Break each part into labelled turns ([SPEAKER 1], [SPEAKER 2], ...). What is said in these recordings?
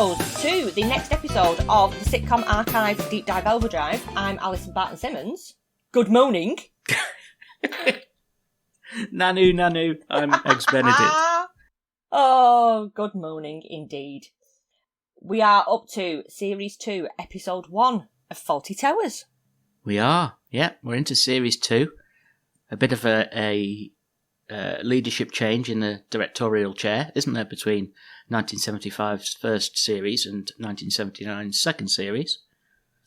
[SPEAKER 1] Hello to the next episode of the Sitcom Archive Deep Dive Overdrive. I'm Alison Barton-Simmons. Good morning.
[SPEAKER 2] Nanu, I'm Eggs Benedict.
[SPEAKER 1] Oh, good morning indeed. We are up to Series 2, Episode 1 of Fawlty Towers.
[SPEAKER 2] We are, yeah, we're into Series 2. A bit of a leadership change in the directorial chair, isn't there, between 1975's first series and 1979's second series?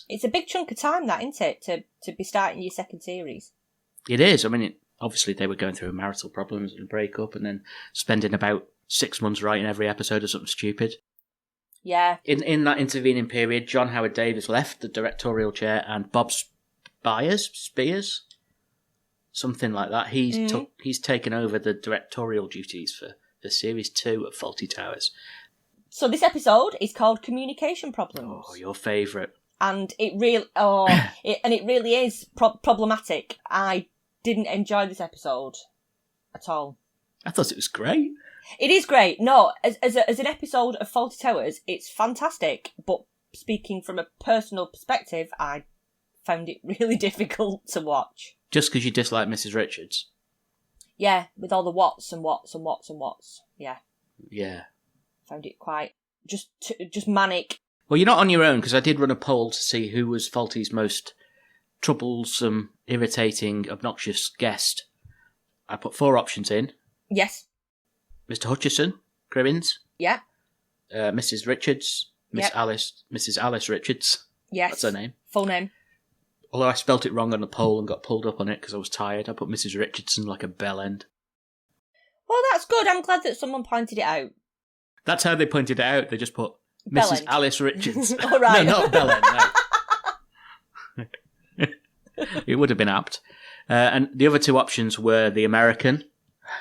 [SPEAKER 1] It's a big chunk of time, that, isn't it, to be starting your second series?
[SPEAKER 2] It is. I mean, obviously they were going through marital problems and a breakup and then spending about 6 months writing every episode of something stupid.
[SPEAKER 1] Yeah.
[SPEAKER 2] In that intervening period, John Howard Davis left the directorial chair and Bob Spears, something like that. He's taken over the directorial duties for Series 2 of Fawlty Towers.
[SPEAKER 1] So this episode is called Communication Problems.
[SPEAKER 2] Oh, your favourite.
[SPEAKER 1] And it really is problematic. I didn't enjoy this episode at all.
[SPEAKER 2] I thought it was great.
[SPEAKER 1] It is great. No, as an episode of Fawlty Towers, it's fantastic. But speaking from a personal perspective, I found it really difficult to watch.
[SPEAKER 2] Just because you dislike Mrs. Richards?
[SPEAKER 1] Yeah, with all the whats and whats and whats and whats. Yeah.
[SPEAKER 2] Yeah.
[SPEAKER 1] Found it quite just manic.
[SPEAKER 2] Well, you're not on your own, because I did run a poll to see who was Fawlty's most troublesome, irritating, obnoxious guest. I put 4 options in.
[SPEAKER 1] Yes.
[SPEAKER 2] Mr. Hutchison, Cribbins.
[SPEAKER 1] Yeah.
[SPEAKER 2] Mrs. Richards. Mrs. Alice Richards.
[SPEAKER 1] Yes.
[SPEAKER 2] That's her name.
[SPEAKER 1] Full name.
[SPEAKER 2] Although I spelt it wrong on the poll and got pulled up on it because I was tired. I put Mrs. Richardson like a bell end.
[SPEAKER 1] Well, that's good. I'm glad that someone pointed it out.
[SPEAKER 2] That's how they pointed it out. They just put
[SPEAKER 1] Bell
[SPEAKER 2] Mrs.
[SPEAKER 1] end.
[SPEAKER 2] Alice Richards.
[SPEAKER 1] All right.
[SPEAKER 2] No, not bell end, no. It would have been apt. And the other 2 options were the American,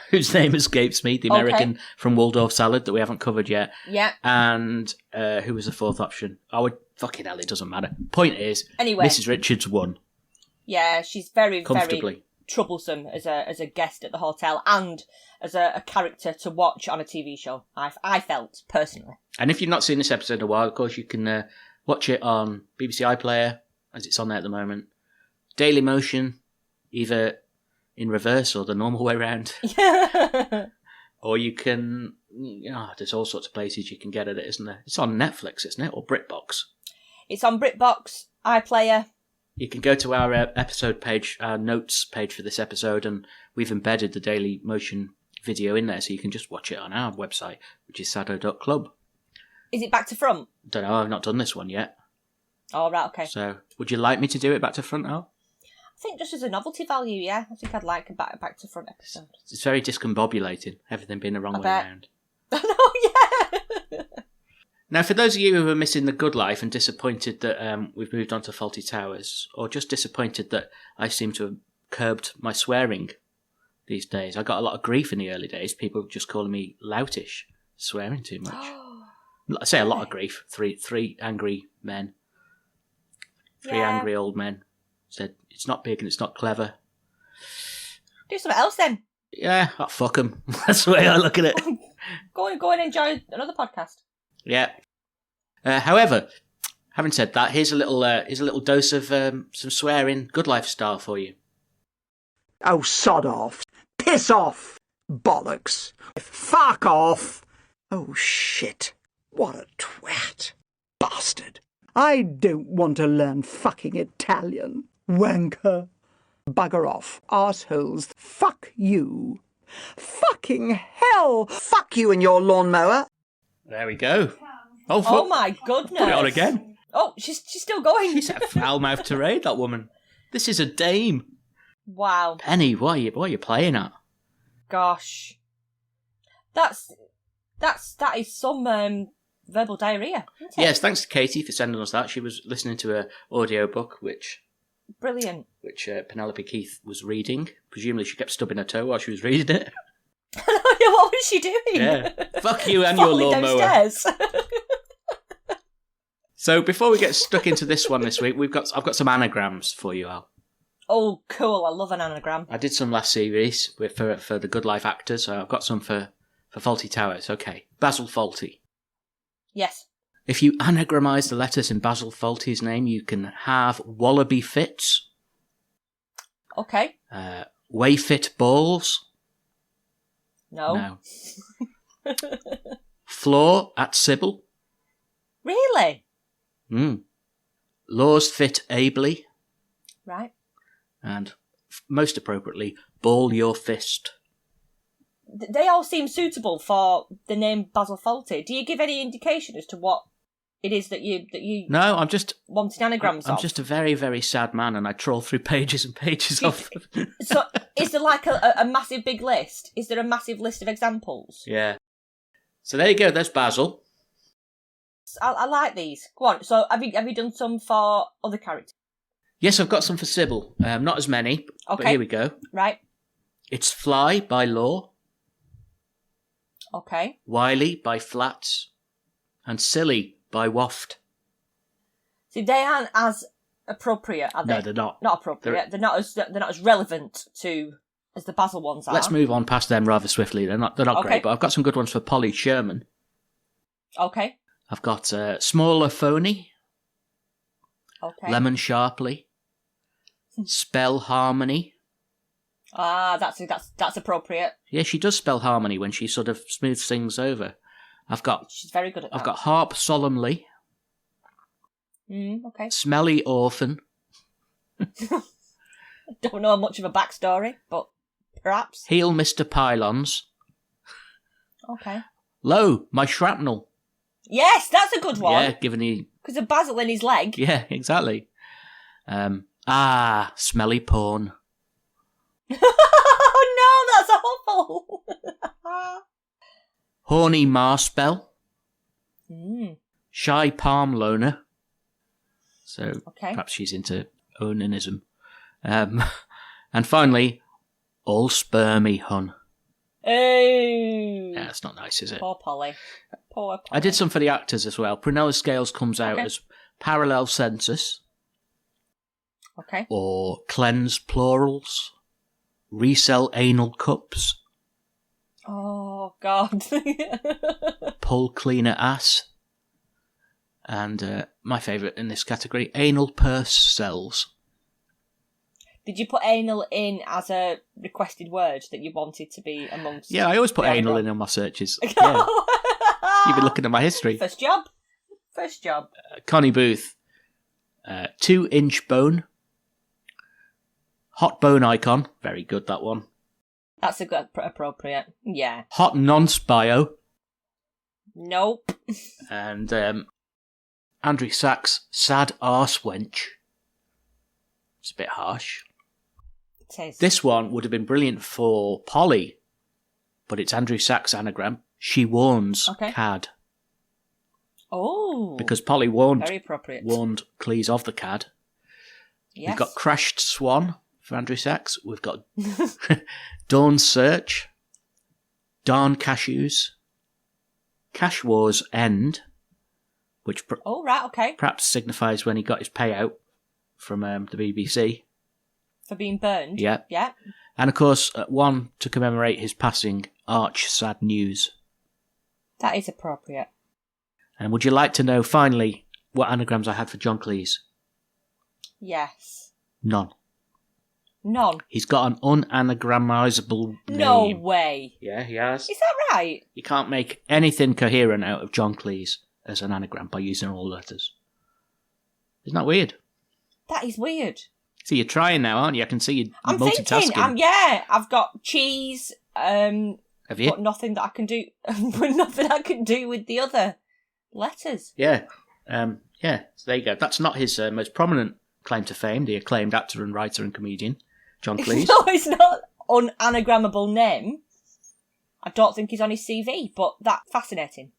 [SPEAKER 2] whose name escapes me, the American from Waldorf Salad that we haven't covered yet.
[SPEAKER 1] Yeah.
[SPEAKER 2] And who was the 4th option? Fucking hell, it doesn't matter. Point is,
[SPEAKER 1] anyway,
[SPEAKER 2] Mrs. Richards won.
[SPEAKER 1] Yeah, she's very,
[SPEAKER 2] comfortably.
[SPEAKER 1] very troublesome as a guest at the hotel and as a character to watch on a TV show, I felt, personally.
[SPEAKER 2] And if you've not seen this episode in a while, of course, you can watch it on BBC iPlayer, as it's on there at the moment. Daily Motion, either in reverse or the normal way round. Or you can... there's all sorts of places you can get at it, isn't there? It's on Netflix, isn't it? Or BritBox.
[SPEAKER 1] It's on BritBox, iPlayer.
[SPEAKER 2] You can go to our episode page, our notes page for this episode, and we've embedded the Daily Motion video in there, so you can just watch it on our website, which is SADDO.club.
[SPEAKER 1] Is it back to front?
[SPEAKER 2] Don't know, I've not done this one yet.
[SPEAKER 1] Oh, right, okay.
[SPEAKER 2] So, would you like me to do it back to front, Al?
[SPEAKER 1] I think just as a novelty value, yeah. I think I'd like a back to front episode.
[SPEAKER 2] It's very discombobulating, everything being the wrong way around.
[SPEAKER 1] Oh, yeah!
[SPEAKER 2] Now, for those of you who are missing the good life and disappointed that we've moved on to Fawlty Towers, or just disappointed that I seem to have curbed my swearing these days, I got a lot of grief in the early days, people just calling me loutish, swearing too much. I say a lot of grief. Three angry men. Three angry old men said, it's not big and it's not clever.
[SPEAKER 1] Do something else then.
[SPEAKER 2] Yeah, fuck them. That's the way I look at it.
[SPEAKER 1] Go and enjoy another podcast.
[SPEAKER 2] Yeah. However, having said that, here's a little dose of some swearing good life style for you.
[SPEAKER 3] Oh, sod off. Piss off. Bollocks. Fuck off. Oh, shit. What a twat. Bastard. I don't want to learn fucking Italian. Wanker. Bugger off, arseholes. Fuck you. Fucking hell. Fuck you and your lawnmower.
[SPEAKER 2] There we go.
[SPEAKER 1] Oh my goodness.
[SPEAKER 2] Put it on again.
[SPEAKER 1] Oh, she's still going.
[SPEAKER 2] She's a foul-mouthed tirade, that woman. This is a dame.
[SPEAKER 1] Wow.
[SPEAKER 2] Penny, what are you playing at?
[SPEAKER 1] Gosh. That is some verbal diarrhea, isn't it?
[SPEAKER 2] Yes, thanks to Katie for sending us that. She was listening to an audiobook which
[SPEAKER 1] Brilliant.
[SPEAKER 2] Which Penelope Keith was reading. Presumably she kept stubbing her toe while she was reading it.
[SPEAKER 1] What was she doing?
[SPEAKER 2] Yeah. Fuck you and your lawnmower.
[SPEAKER 1] Downstairs.
[SPEAKER 2] So before we get stuck into this one this week, I've got some anagrams for you, Al.
[SPEAKER 1] Oh, cool. I love an anagram.
[SPEAKER 2] I did some last series for the Good Life actors, so I've got some for Fawlty Towers. Okay. Basil Fawlty.
[SPEAKER 1] Yes.
[SPEAKER 2] If you anagramize the letters in Basil Fawlty's name, you can have Wallaby Fits.
[SPEAKER 1] Okay.
[SPEAKER 2] Wayfit Balls.
[SPEAKER 1] No.
[SPEAKER 2] Floor at Sybil.
[SPEAKER 1] Really?
[SPEAKER 2] Laws Fit Ably.
[SPEAKER 1] Right.
[SPEAKER 2] And most appropriately, Ball Your Fist.
[SPEAKER 1] They all seem suitable for the name Basil Fawlty. Do you give any indication as to what it is that you
[SPEAKER 2] No, I'm just
[SPEAKER 1] wanting anagrams
[SPEAKER 2] I'm
[SPEAKER 1] of?
[SPEAKER 2] just a very, very sad man, and I trawl through pages and pages of them.
[SPEAKER 1] So, is there like a massive big list? Is there a massive list of examples?
[SPEAKER 2] Yeah. So there you go. There's Basil.
[SPEAKER 1] I like these. Go on. So, have you done some for other characters?
[SPEAKER 2] Yes, I've got some for Sybil. Not as many, but
[SPEAKER 1] Okay.
[SPEAKER 2] here we go.
[SPEAKER 1] Right.
[SPEAKER 2] It's Fly by Law,
[SPEAKER 1] Okay.
[SPEAKER 2] Wiley by Flats, and Silly by Waft.
[SPEAKER 1] See, they aren't as appropriate, are they?
[SPEAKER 2] No, they're not.
[SPEAKER 1] Not appropriate. They're not as relevant to as the Basil ones are.
[SPEAKER 2] Let's move on past them rather swiftly. They're not
[SPEAKER 1] Okay.
[SPEAKER 2] great, but I've got some good ones for Polly Sherman.
[SPEAKER 1] Okay.
[SPEAKER 2] I've got Smaller Phony,
[SPEAKER 1] Okay.
[SPEAKER 2] Lemon Sharply, Spell Harmony.
[SPEAKER 1] Ah, that's appropriate.
[SPEAKER 2] Yeah, she does spell harmony when she sort of smooths things over.
[SPEAKER 1] She's very good at that.
[SPEAKER 2] I've got Harp Solemnly,
[SPEAKER 1] Okay.
[SPEAKER 2] Smelly Orphan,
[SPEAKER 1] Don't know much of a backstory, but perhaps.
[SPEAKER 2] Heal Mr. Pylons,
[SPEAKER 1] Okay.
[SPEAKER 2] Lo, My Shrapnel.
[SPEAKER 1] Yes, that's a good one.
[SPEAKER 2] Yeah, given the...
[SPEAKER 1] Because of Basil in his leg.
[SPEAKER 2] Yeah, exactly. Smelly Porn.
[SPEAKER 1] Oh no, that's awful.
[SPEAKER 2] Horny Marspell. Shy Palm Loner. So
[SPEAKER 1] Okay.
[SPEAKER 2] perhaps she's into onanism. And finally, All Spermy Hun.
[SPEAKER 1] Oh.
[SPEAKER 2] Yeah, that's not nice, is it?
[SPEAKER 1] Poor Polly. Poor Polly.
[SPEAKER 2] I did some for the actors as well. Prunella Scales comes out
[SPEAKER 1] Okay.
[SPEAKER 2] as Parallel Census,
[SPEAKER 1] Okay.
[SPEAKER 2] or Cleanse Plurals, Resell Anal Cups,
[SPEAKER 1] Oh, God.
[SPEAKER 2] Pull Cleaner Ass, and my favourite in this category, Anal Purse Cells.
[SPEAKER 1] Did you put anal in as a requested word that you wanted to be amongst?
[SPEAKER 2] Yeah, I always put
[SPEAKER 1] the
[SPEAKER 2] anal
[SPEAKER 1] anagram?
[SPEAKER 2] in on my searches. Yeah. You've been looking at my history.
[SPEAKER 1] First job.
[SPEAKER 2] Connie Booth, 2-inch bone, hot bone icon, very good that one.
[SPEAKER 1] That's a good, appropriate. Yeah.
[SPEAKER 2] Hot nonce bio,
[SPEAKER 1] Nope.
[SPEAKER 2] and Andrew Sachs, sad arse wench. It's a bit harsh.
[SPEAKER 1] It is.
[SPEAKER 2] This one would have been brilliant for Polly, but it's Andrew Sachs' anagram. She warns
[SPEAKER 1] Okay.
[SPEAKER 2] Cad.
[SPEAKER 1] Oh.
[SPEAKER 2] Because Polly warned
[SPEAKER 1] Very appropriate.
[SPEAKER 2] Cleese of the Cad.
[SPEAKER 1] Yes.
[SPEAKER 2] We've got Crashed Swan for Andrew Sachs. We've got Dawn Search, Darn Cashews, Cash Wars End, which
[SPEAKER 1] Oh, right, okay.
[SPEAKER 2] perhaps signifies when he got his payout from the BBC.
[SPEAKER 1] For being burned.
[SPEAKER 2] Yeah.
[SPEAKER 1] Yeah.
[SPEAKER 2] And of course, one to commemorate his passing, Arch Sad News.
[SPEAKER 1] That is appropriate.
[SPEAKER 2] And would you like to know, finally, what anagrams I had for John Cleese?
[SPEAKER 1] Yes.
[SPEAKER 2] None.
[SPEAKER 1] None.
[SPEAKER 2] He's got an unanagramizable name.
[SPEAKER 1] No way.
[SPEAKER 2] Yeah, he has.
[SPEAKER 1] Is that right?
[SPEAKER 2] You can't make anything coherent out of John Cleese as an anagram by using all letters. Isn't that weird?
[SPEAKER 1] That is weird.
[SPEAKER 2] See, you're trying now, aren't you? I can see you
[SPEAKER 1] I'm
[SPEAKER 2] multitasking.
[SPEAKER 1] thinking. Yeah, I've got cheese.
[SPEAKER 2] Have you?
[SPEAKER 1] But nothing that I can do. But nothing I can do with the other letters.
[SPEAKER 2] Yeah. Yeah, so there you go. That's not his most prominent claim to fame, the acclaimed actor and writer and comedian, John Cleese.
[SPEAKER 1] No, it's not an anagrammable name. I don't think he's on his CV, but that's fascinating.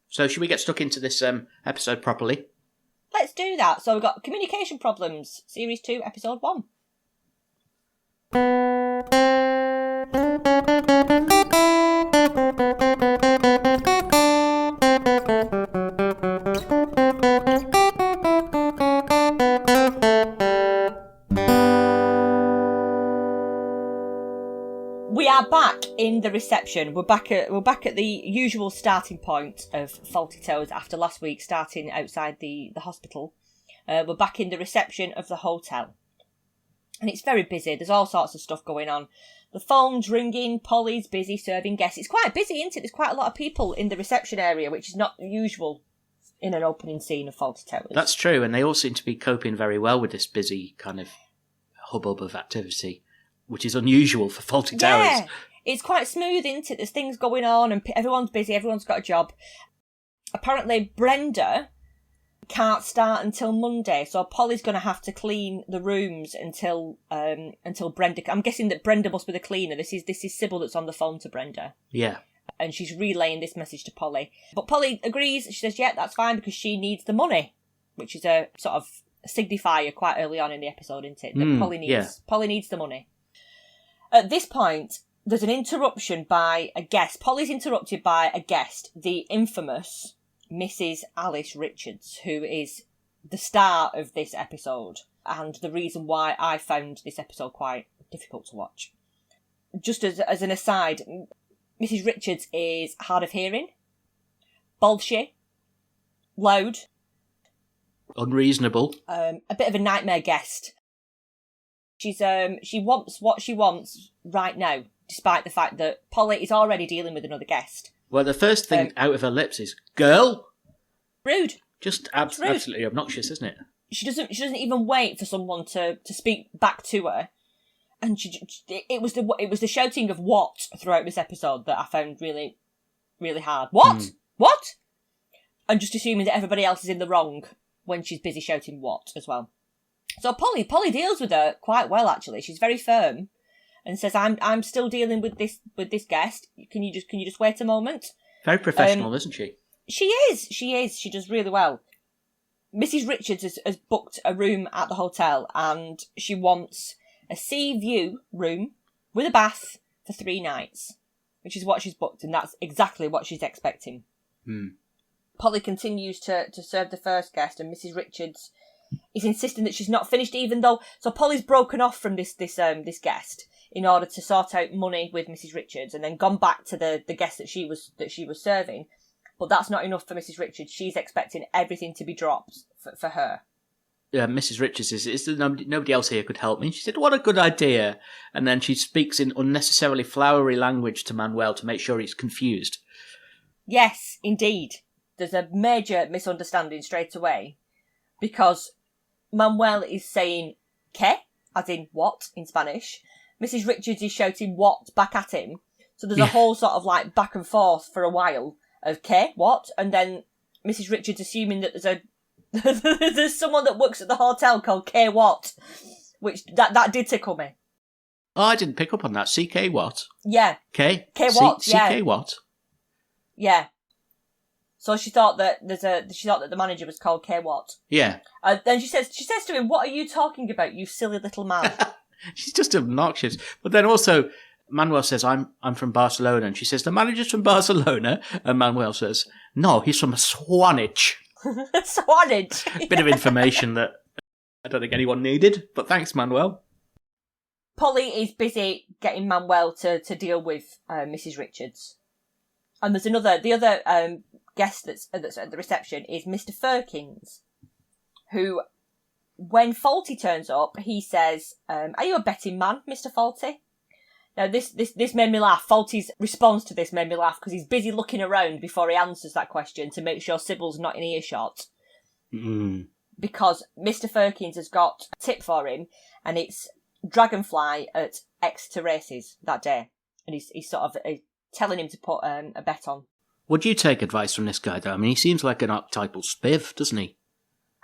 [SPEAKER 2] So should we get stuck into this episode properly?
[SPEAKER 1] Let's do that. So we've got Communication Problems, Series 2, Episode 1. We are back in the reception. We're back at the usual starting point of Faulty Towers after last week starting outside the hospital. We're back in the reception of the hotel. And it's very busy. There's all sorts of stuff going on. The phone's ringing, Polly's busy serving guests. It's quite busy, isn't it? There's quite a lot of people in the reception area, which is not usual in an opening scene of Faulty Towers.
[SPEAKER 2] That's true, and they all seem to be coping very well with this busy kind of hubbub of activity, which is unusual for Faulty Towers.
[SPEAKER 1] Yeah, it's quite smooth, isn't it? There's things going on and everyone's busy, everyone's got a job. Apparently, Brenda can't start until Monday, so Polly's going to have to clean the rooms until Brenda. I'm guessing that Brenda must be the cleaner. This is Sybil that's on the phone to Brenda.
[SPEAKER 2] Yeah.
[SPEAKER 1] And she's relaying this message to Polly. But Polly agrees. She says, yeah, that's fine because she needs the money, which is a sort of signifier quite early on in the episode, isn't it? That Polly needs the money. At this point, there's an interruption by a guest. Polly's interrupted by a guest, the infamous Mrs. Alice Richards, who is the star of this episode and the reason why I found this episode quite difficult to watch. Just as an aside, Mrs. Richards is hard of hearing, bolshy, loud,
[SPEAKER 2] unreasonable,
[SPEAKER 1] a bit of a nightmare guest. She wants what she wants right now, despite the fact that Polly is already dealing with another guest.
[SPEAKER 2] Well, the first thing out of her lips is "girl."
[SPEAKER 1] Rude.
[SPEAKER 2] Just absolutely obnoxious, isn't it?
[SPEAKER 1] She doesn't even wait for someone to speak back to her, and it was the shouting of "what" throughout this episode that I found really, really hard. What? What? And just assuming that everybody else is in the wrong when she's busy shouting "what" as well. So Polly deals with her quite well, actually. She's very firm and says, "I'm still dealing with this guest. Can you just wait a moment?"
[SPEAKER 2] Very professional, isn't she?
[SPEAKER 1] She is. She does really well. Mrs. Richards has booked a room at the hotel and she wants a sea view room with a bath for 3 nights, which is what she's booked, and that's exactly what she's expecting. Polly continues to serve the first guest, and Mrs. Richards is insisting that she's not finished, even though... So Polly's broken off from this guest in order to sort out money with Mrs. Richards, and then gone back to the guest that she was serving. But that's not enough for Mrs. Richards. She's expecting everything to be dropped for her. Yeah,
[SPEAKER 2] Mrs. Richards is nobody else here could help me. She said, "What a good idea." And then she speaks in unnecessarily flowery language to Manuel to make sure he's confused.
[SPEAKER 1] Yes, indeed. There's a major misunderstanding straight away because Manuel is saying "que," as in what in Spanish. Mrs. Richards is shouting "what" back at him. So there's a whole sort of like back and forth for a while of "que," what? And then Mrs. Richards assuming that there's someone that works at the hotel called "que what," which that did tickle me.
[SPEAKER 2] Oh, I didn't pick up on that. CK what?
[SPEAKER 1] Yeah.
[SPEAKER 2] K?
[SPEAKER 1] K what?
[SPEAKER 2] CK what?
[SPEAKER 1] Yeah. So she thought that the manager was called "que what."
[SPEAKER 2] Yeah.
[SPEAKER 1] Then she says to him, "What are you talking about, you silly little man?"
[SPEAKER 2] She's just obnoxious. But then also Manuel says, I'm from Barcelona. And she says, "The manager's from Barcelona." And Manuel says, "No, he's from Swanage."
[SPEAKER 1] Swanage.
[SPEAKER 2] Bit of information that I don't think anyone needed, but thanks, Manuel.
[SPEAKER 1] Polly is busy getting Manuel to deal with Mrs. Richards. And there's the other guest that's at the reception is Mr. Firkins, who, when Faulty turns up, he says, "Are you a betting man, Mr. Faulty?" Now, this made me laugh. Faulty's response to this made me laugh because he's busy looking around before he answers that question to make sure Sybil's not in earshot. Because Mr. Firkins has got a tip for him, and it's Dragonfly at Exeter races that day. And he's sort of telling him to put a bet on.
[SPEAKER 2] Would you take advice from this guy, though? I mean, he seems like an archetypal spiv, doesn't he?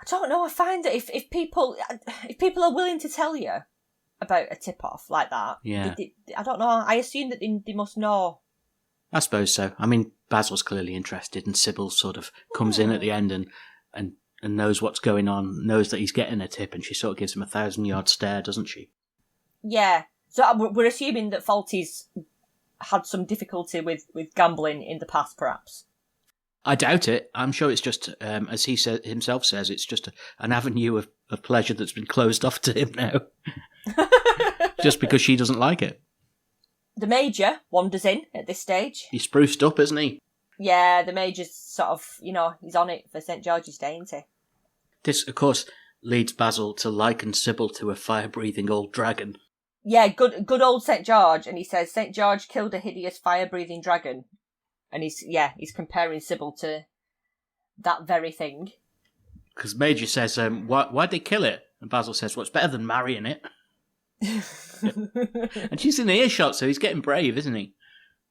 [SPEAKER 1] I don't know. I find that if people are willing to tell you about a tip-off like that, I don't know. I assume that they must know.
[SPEAKER 2] I suppose so. I mean, Basil's clearly interested, and Sybil sort of comes in at the end and knows what's going on, knows that he's getting a tip, and she sort of gives him a 1,000-yard stare, doesn't she? Yeah.
[SPEAKER 1] So we're assuming that Faulty's had some difficulty with gambling in the past, perhaps.
[SPEAKER 2] I doubt it. I'm sure it's just, as he himself says, it's just an avenue of pleasure that's been closed off to him now. Just because she doesn't like it.
[SPEAKER 1] The Major wanders in at this stage.
[SPEAKER 2] He's spruced up, isn't he?
[SPEAKER 1] Yeah, the Major's sort of, he's on it for St. George's Day, isn't he?
[SPEAKER 2] This, of course, leads Basil to liken Sybil to a fire-breathing old dragon.
[SPEAKER 1] Yeah, good old St. George, and he says St. George killed a hideous fire-breathing dragon. And he's comparing Sybil to that very thing.
[SPEAKER 2] Because Major says, why'd they kill it? And Basil says, well, it's better than marrying it. And she's in earshot, so he's getting brave, isn't he?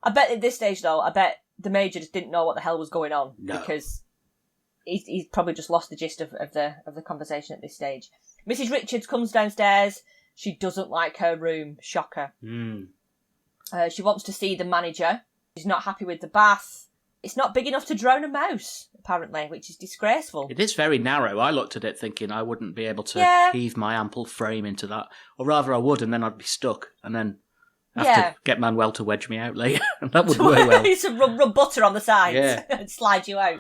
[SPEAKER 1] I bet at this stage, though, the Major just didn't know what the hell was going on.
[SPEAKER 2] No.
[SPEAKER 1] Because he's probably just lost the gist of the conversation at this stage. Mrs. Richards comes downstairs. She doesn't like her room. Shocker. She wants to see the manager. She's not happy with the bath. It's not big enough to drown a mouse, apparently, which is disgraceful.
[SPEAKER 2] It is very narrow. I looked at it thinking I wouldn't be able to heave my ample frame into that. Or rather I would, and then I'd be stuck. And then have to get Manuel to wedge me out later. And that would work well.
[SPEAKER 1] It's a rub butter on the sides and slide you out.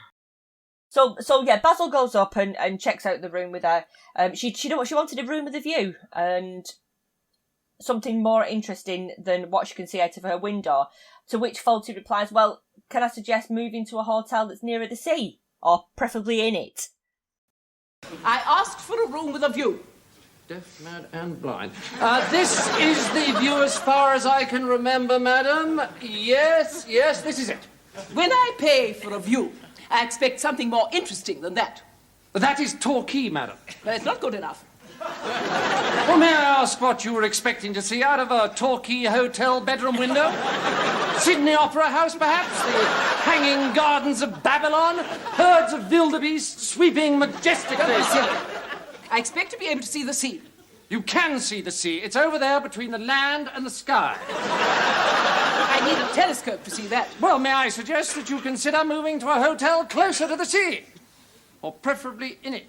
[SPEAKER 1] So Basil goes up and checks out the room with her. She wanted a room with a view and something more interesting than what she can see out of her window. To which Faulty replies, well, can I suggest moving to a hotel that's nearer the sea? Or preferably in it?
[SPEAKER 4] I asked for a room with a view. Deaf, mad, and blind. This is the view as far as I can remember, madam. Yes, this is it. When I pay for a view, I expect something more interesting than that.
[SPEAKER 5] But that is Torquay, madam.
[SPEAKER 4] But it's not good enough.
[SPEAKER 5] Well, may I ask what you were expecting to see out of a Torquay hotel bedroom window? Sydney Opera House, perhaps? The hanging gardens of Babylon? Herds of wildebeest sweeping majestically?
[SPEAKER 4] Don't be silly. I expect to be able to see the sea.
[SPEAKER 5] You can see the sea. It's over there between the land and the sky.
[SPEAKER 4] I need a telescope to see that.
[SPEAKER 5] Well, may I suggest that you consider moving to a hotel closer to the sea? Or preferably in it.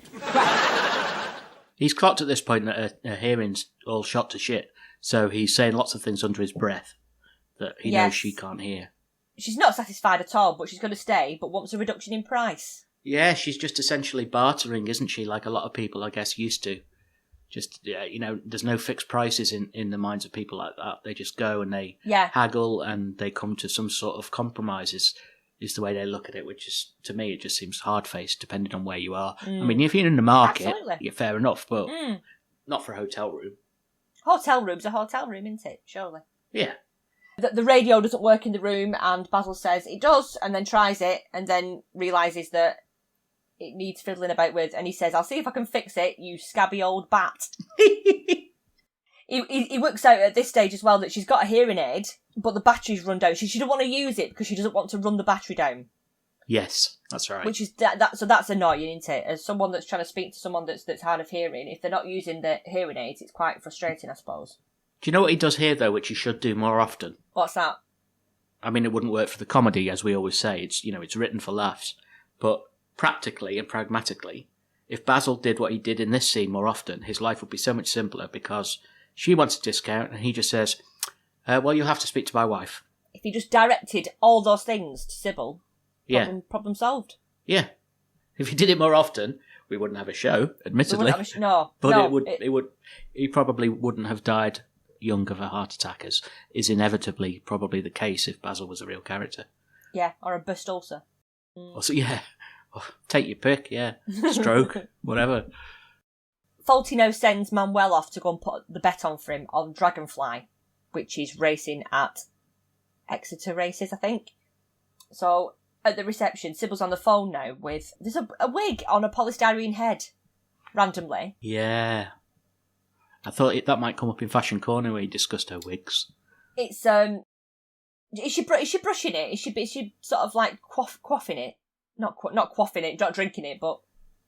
[SPEAKER 2] He's clocked at this point that her hearing's all shot to shit, so he's saying lots of things under his breath that he knows she can't hear.
[SPEAKER 1] She's not satisfied at all, but she's going to stay, but wants a reduction in price.
[SPEAKER 2] Yeah, she's just essentially bartering, isn't she? Like a lot of people, I guess, used to. Just, there's no fixed prices in the minds of people like that. They just go and they haggle and they come to some sort of compromises, is the way they look at it, which is, to me, it just seems hard-faced, depending on where you are. I mean, if you're in the market, you're fair enough, but not for a hotel room.
[SPEAKER 1] Hotel room's a hotel room, isn't it? Surely.
[SPEAKER 2] Yeah.
[SPEAKER 1] The radio doesn't work in the room, and Basil says it does, and then tries it, and then realises that it needs fiddling about with, and he says, I'll see if I can fix it, you scabby old bat. He works out at this stage as well that she's got a hearing aid, but the battery's run down. She doesn't want to use it because she doesn't want to run the battery down.
[SPEAKER 2] Yes, that's right.
[SPEAKER 1] Which is so that's annoying, isn't it? As someone that's trying to speak to someone that's hard of hearing, if they're not using the hearing aids, it's quite frustrating, I suppose.
[SPEAKER 2] Do you know what he does here, though, which he should do more often?
[SPEAKER 1] What's that?
[SPEAKER 2] I mean, it wouldn't work for the comedy, as we always say. It's, it's written for laughs. But practically and pragmatically, if Basil did what he did in this scene more often, his life would be so much simpler because she wants a discount and he just says, well, you'll have to speak to my wife.
[SPEAKER 1] If he just directed all those things to Sybil, problem solved.
[SPEAKER 2] Yeah. If he did it more often, we wouldn't have a show, admittedly. He probably wouldn't have died young of a heart attack, as is inevitably probably the case if Basil was a real character.
[SPEAKER 1] Yeah, or a burst ulcer.
[SPEAKER 2] Also, take your pick, stroke, whatever.
[SPEAKER 1] Faulty now sends Manuel off to go and put the bet on for him on Dragonfly, which is racing at Exeter Races, I think. So, at the reception, Sybil's on the phone now with... There's a wig on a polystyrene head, randomly.
[SPEAKER 2] Yeah. I thought that might come up in Fashion Corner where he discussed her wigs.
[SPEAKER 1] It's, is she brushing it? Is she sort of like quaffing it? Not quaffing it, not drinking it, but...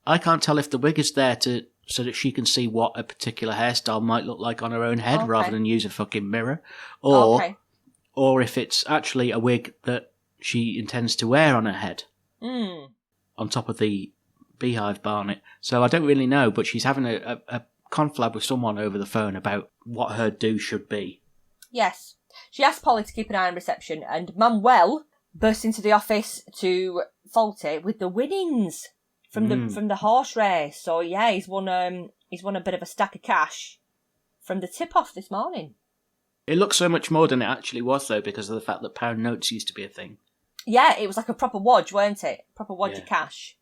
[SPEAKER 2] I can't tell if the wig is there so that she can see what a particular hairstyle might look like on her own head rather than use a fucking mirror. Or if it's actually a wig that she intends to wear on her head. On top of the beehive barnet. So I don't really know, but she's having a conflab with someone over the phone about what her do should be.
[SPEAKER 1] Yes. She asked Polly to keep an eye on reception, and Manuel burst into the office to Faulty with the winnings from the horse race. So he's won a bit of a stack of cash from the tip off this morning.
[SPEAKER 2] It looks so much more than it actually was, though, because of the fact that pound notes used to be a thing.
[SPEAKER 1] Yeah, it was like a proper wodge, weren't it? Proper wodge of cash.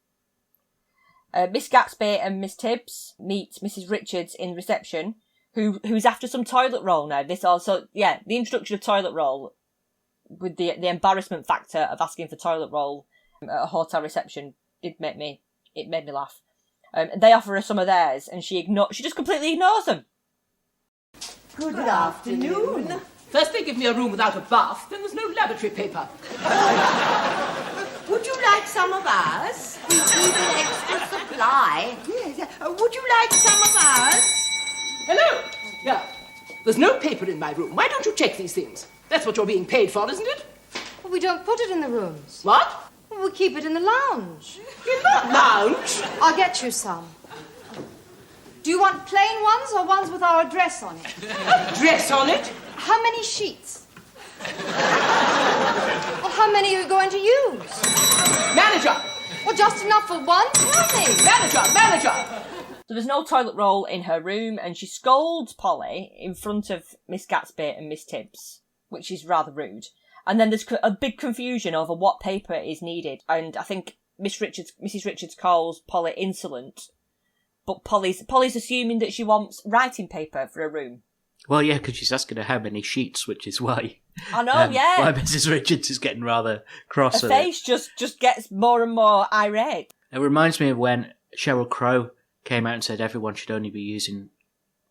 [SPEAKER 1] Miss Gatsby and Miss Tibbs meet Mrs. Richards in reception, who's after some toilet roll now. This also, the introduction of toilet roll with the embarrassment factor of asking for toilet roll at a hotel reception made me laugh. They offer her some of theirs, and she just completely ignores them.
[SPEAKER 6] Good afternoon.
[SPEAKER 7] First they give me a room without a bath, then there's no lavatory paper.
[SPEAKER 6] Would you like some of ours? We keep an extra supply. Yes. Would you like some of ours?
[SPEAKER 7] Hello? Yeah. There's no paper in my room. Why don't you check these things? That's what you're being paid for, isn't it?
[SPEAKER 8] Well, we don't put it in the rooms.
[SPEAKER 7] What?
[SPEAKER 8] Well, we keep it in the lounge.
[SPEAKER 7] In the lounge?
[SPEAKER 8] I'll get you some. Do you want plain ones or ones with our address on it?
[SPEAKER 7] Dress on it?
[SPEAKER 8] How many sheets? Well, how many are you going to use?
[SPEAKER 7] Manager!
[SPEAKER 8] Well, just enough for one? Tell me.
[SPEAKER 7] Manager!
[SPEAKER 1] So there's no toilet roll in her room, and she scolds Polly in front of Miss Gatsby and Miss Tibbs, which is rather rude. And then there's a big confusion over what paper is needed, and I think Mrs. Richards calls Polly insolent, but Polly's assuming that she wants writing paper for her room.
[SPEAKER 2] Well, yeah, because she's asking her how many sheets, which is why.
[SPEAKER 1] I know, yeah.
[SPEAKER 2] Why Mrs. Richards is getting rather cross.
[SPEAKER 1] Her face just gets more and more irate.
[SPEAKER 2] It reminds me of when Sheryl Crow came out and said everyone should only be using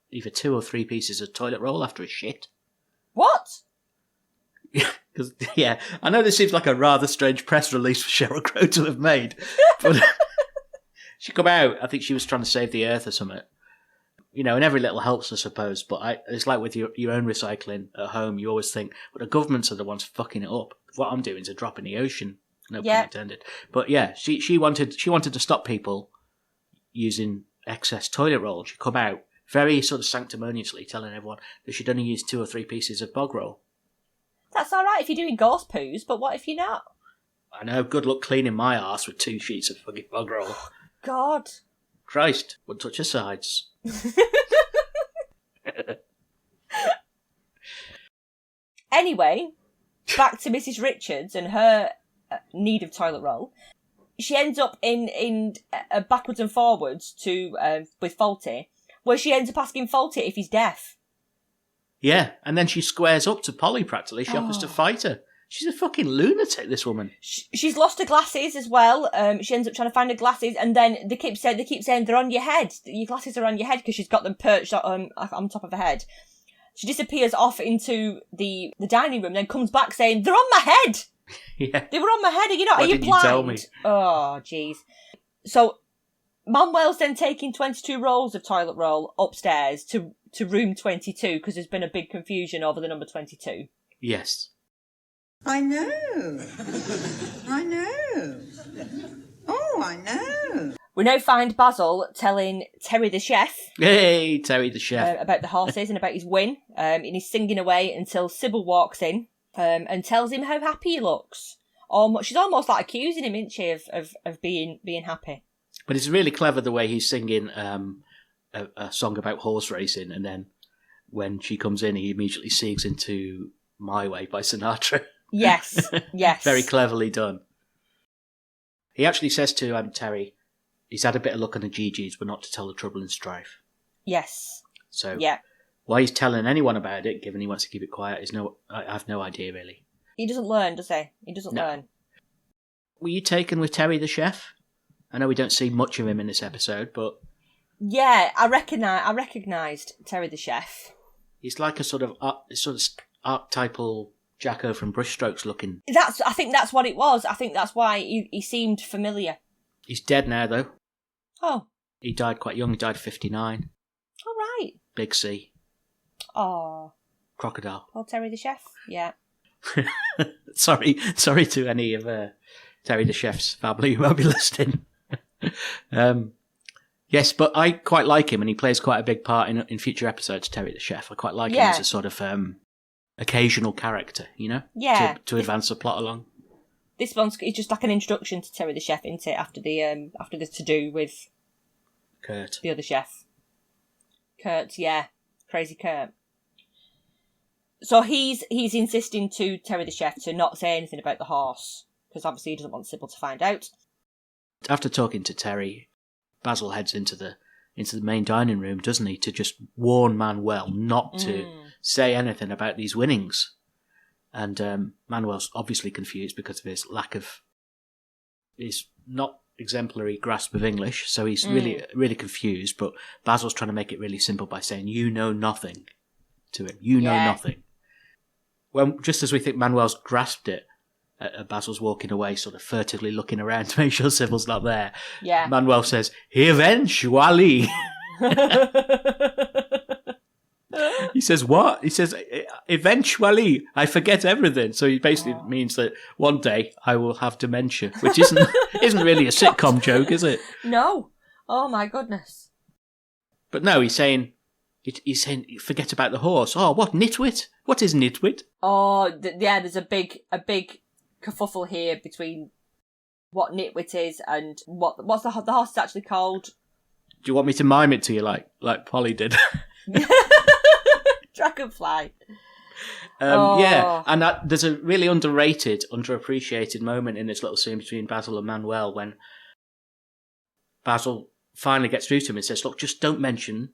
[SPEAKER 2] either 2 or 3 pieces of toilet roll after a shit.
[SPEAKER 1] What?
[SPEAKER 2] Because, I know this seems like a rather strange press release for Sheryl Crow to have made, but she come out, I think she was trying to save the earth or something. You know, and every little helps, I suppose, but it's like with your own recycling at home, you always think, well, the governments are the ones fucking it up. What I'm doing is a drop in the ocean, no pun intended. But yeah, she wanted to stop people using excess toilet roll. She come out very sort of sanctimoniously telling everyone they should only use 2 or 3 pieces of bog roll.
[SPEAKER 1] That's alright if you're doing ghost poos, but what if you're not?
[SPEAKER 2] I know, good luck cleaning my arse with 2 sheets of fucking bog roll.
[SPEAKER 1] God.
[SPEAKER 2] Christ, wouldn't touch your sides.
[SPEAKER 1] Anyway, back to Mrs. Richards and her need of toilet roll. She ends up in backwards and forwards with Fawlty, where she ends up asking Fawlty if he's deaf.
[SPEAKER 2] Yeah, and then she squares up to Polly practically. She offers to fight her. She's a fucking lunatic, this woman. She's
[SPEAKER 1] lost her glasses as well. She ends up trying to find her glasses, and then they keep saying they're on your head. Your glasses are on your head because she's got them perched on top of her head. She disappears off into the dining room, then comes back saying, "They're on my head."
[SPEAKER 2] Yeah,
[SPEAKER 1] they were on my head. Are you not?
[SPEAKER 2] Why
[SPEAKER 1] are you
[SPEAKER 2] didn't
[SPEAKER 1] blind?
[SPEAKER 2] You tell me?
[SPEAKER 1] Oh, jeez. So Manuel's then taking 22 rolls of toilet roll upstairs to room 22 because there's been a big confusion over the number 22.
[SPEAKER 2] Yes.
[SPEAKER 6] I know. Oh, I know.
[SPEAKER 1] We now find Basil telling Terry the chef.
[SPEAKER 2] Hey, Terry the chef.
[SPEAKER 1] About the horses and about his win. And he's singing away until Sybil walks in and tells him how happy he looks. She's almost like accusing him, isn't she, of being happy.
[SPEAKER 2] But it's really clever the way he's singing a song about horse racing, and then when she comes in, he immediately sings into My Way by Sinatra.
[SPEAKER 1] Yes, yes.
[SPEAKER 2] Very cleverly done. He actually says to Terry, he's had a bit of luck on the GGs, but not to tell the trouble and strife.
[SPEAKER 1] Yes.
[SPEAKER 2] So
[SPEAKER 1] yeah.
[SPEAKER 2] Why he's telling anyone about it, given he wants to keep it quiet, I have no idea, really.
[SPEAKER 1] He doesn't learn, does he? He doesn't learn.
[SPEAKER 2] Were you taken with Terry the chef? I know we don't see much of him in this episode, but...
[SPEAKER 1] Yeah, I recognised Terry the chef.
[SPEAKER 2] He's like a sort of archetypal Jacko from Brushstrokes looking.
[SPEAKER 1] I think that's what it was. I think that's why he seemed familiar.
[SPEAKER 2] He's dead now, though.
[SPEAKER 1] Oh.
[SPEAKER 2] He died quite young. He died 59.
[SPEAKER 1] All right.
[SPEAKER 2] Big C.
[SPEAKER 1] Oh.
[SPEAKER 2] Crocodile.
[SPEAKER 1] Poor Terry the chef. Yeah.
[SPEAKER 2] Sorry to any of Terry the chef's family who might be listening. Yes, but I quite like him, and he plays quite a big part in future episodes. Terry the chef. I quite like him as a sort of occasional character, you know?
[SPEAKER 1] Yeah.
[SPEAKER 2] To advance the plot along.
[SPEAKER 1] This one's just like an introduction to Terry the chef, isn't it? After the to-do with
[SPEAKER 2] Kurt,
[SPEAKER 1] the other chef. Kurt, yeah. Crazy Kurt. So he's insisting to Terry the chef to not say anything about the horse, because obviously he doesn't want Sybil to find out.
[SPEAKER 2] After talking to Terry, Basil heads into the main dining room, doesn't he, to just warn Manuel not to say anything about these winnings. And Manuel's obviously confused because of his not exemplary grasp of English, so he's really, really confused, but Basil's trying to make it really simple by saying, you know nothing to him. You know nothing. Well, just as we think Manuel's grasped it, Basil's walking away, sort of furtively looking around to make sure Sybil's not there.
[SPEAKER 1] Yeah.
[SPEAKER 2] Manuel says, eventually. He says, what? He says, eventually, I forget everything. So he basically means that one day I will have dementia, which isn't really a sitcom joke, is it?
[SPEAKER 1] No. Oh, my goodness.
[SPEAKER 2] But no, he's saying, forget about the horse. Oh, what, nitwit? What is nitwit?
[SPEAKER 1] Oh, there's a big kerfuffle here between what nitwit is and what's the horse is actually called.
[SPEAKER 2] Do you want me to mime it to you like Polly did?
[SPEAKER 1] Dragonfly.
[SPEAKER 2] Yeah, and there's a really underappreciated moment in this little scene between Basil and Manuel when Basil finally gets through to him and says, look, just don't mention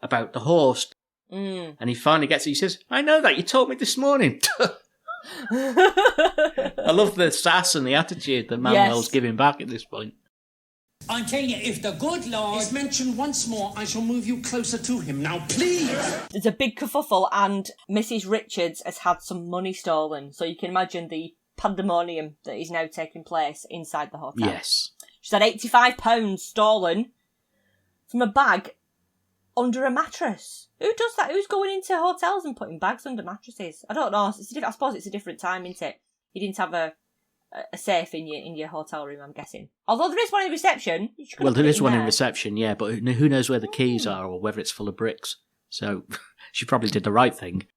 [SPEAKER 2] about the horse. And he finally gets it. He says, I know that, you told me this morning. I love the sass and the attitude that Manuel's giving back at this point.
[SPEAKER 9] I'm telling you, if the good Lord
[SPEAKER 5] is mentioned once more, I shall move you closer to him. Now, please!
[SPEAKER 1] There's a big kerfuffle, and Mrs. Richards has had some money stolen, so you can imagine the pandemonium that is now taking place inside the hotel.
[SPEAKER 2] Yes.
[SPEAKER 1] She's had £85 stolen from a bag under a mattress. Who does that? Who's going into hotels and putting bags under mattresses? I don't know. I suppose it's a different time, isn't it? You didn't have a safe in your hotel room, I'm guessing. Although there is one in reception.
[SPEAKER 2] Well, there is one in reception, yeah, but who knows where the keys are or whether it's full of bricks. So she probably did the right thing.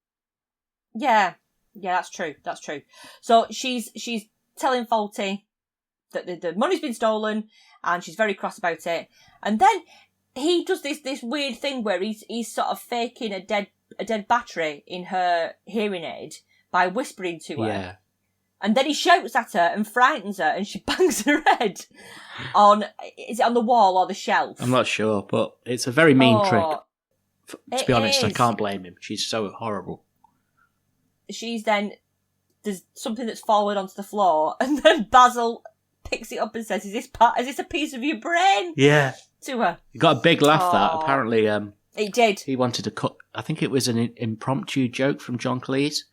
[SPEAKER 1] Yeah, that's true. That's true. So she's telling Fawlty that the money's been stolen, and she's very cross about it. And then he does this weird thing where he's sort of faking a dead battery in her hearing aid by whispering to her. Yeah. And then he shouts at her and frightens her, and she bangs her head is it on the wall or the shelf?
[SPEAKER 2] I'm not sure, but it's a very mean trick. To be honest, I can't blame him. She's so horrible.
[SPEAKER 1] There's something that's fallen onto the floor, and then Basil picks it up and says, is this a piece of your brain?
[SPEAKER 2] Yeah.
[SPEAKER 1] To her.
[SPEAKER 2] He got a big laugh that. Apparently,
[SPEAKER 1] it did.
[SPEAKER 2] He wanted to cut, I think it was an impromptu joke from John Cleese.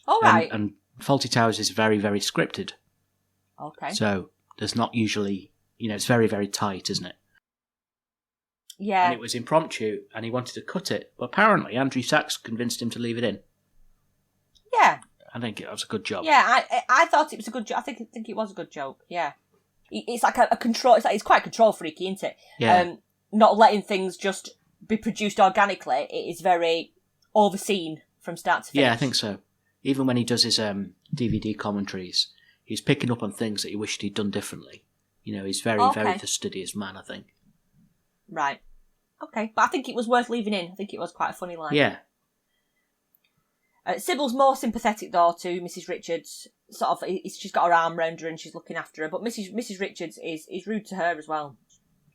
[SPEAKER 1] All right.
[SPEAKER 2] And Fawlty Towers is very, very scripted.
[SPEAKER 1] Okay.
[SPEAKER 2] So there's not usually, it's very, very tight, isn't it?
[SPEAKER 1] Yeah.
[SPEAKER 2] And it was impromptu, and he wanted to cut it, but apparently Andrew Sachs convinced him to leave it in.
[SPEAKER 1] Yeah.
[SPEAKER 2] I think it was a good job.
[SPEAKER 1] Yeah, I thought it was a good joke. I think it was a good joke. Yeah. It's like a control. It's quite control freaky, isn't it?
[SPEAKER 2] Yeah.
[SPEAKER 1] Not letting things just be produced organically. It is very overseen from start to finish.
[SPEAKER 2] Yeah, I think so. Even when he does his DVD commentaries, he's picking up on things that he wished he'd done differently. He's very, very fastidious man, I think.
[SPEAKER 1] Right. Okay, but I think it was worth leaving in. I think it was quite a funny line.
[SPEAKER 2] Yeah.
[SPEAKER 1] Sybil's more sympathetic, though, to Mrs. Richards. Sort of, she's got her arm round her and she's looking after her. But Mrs. Richards is rude to her as well.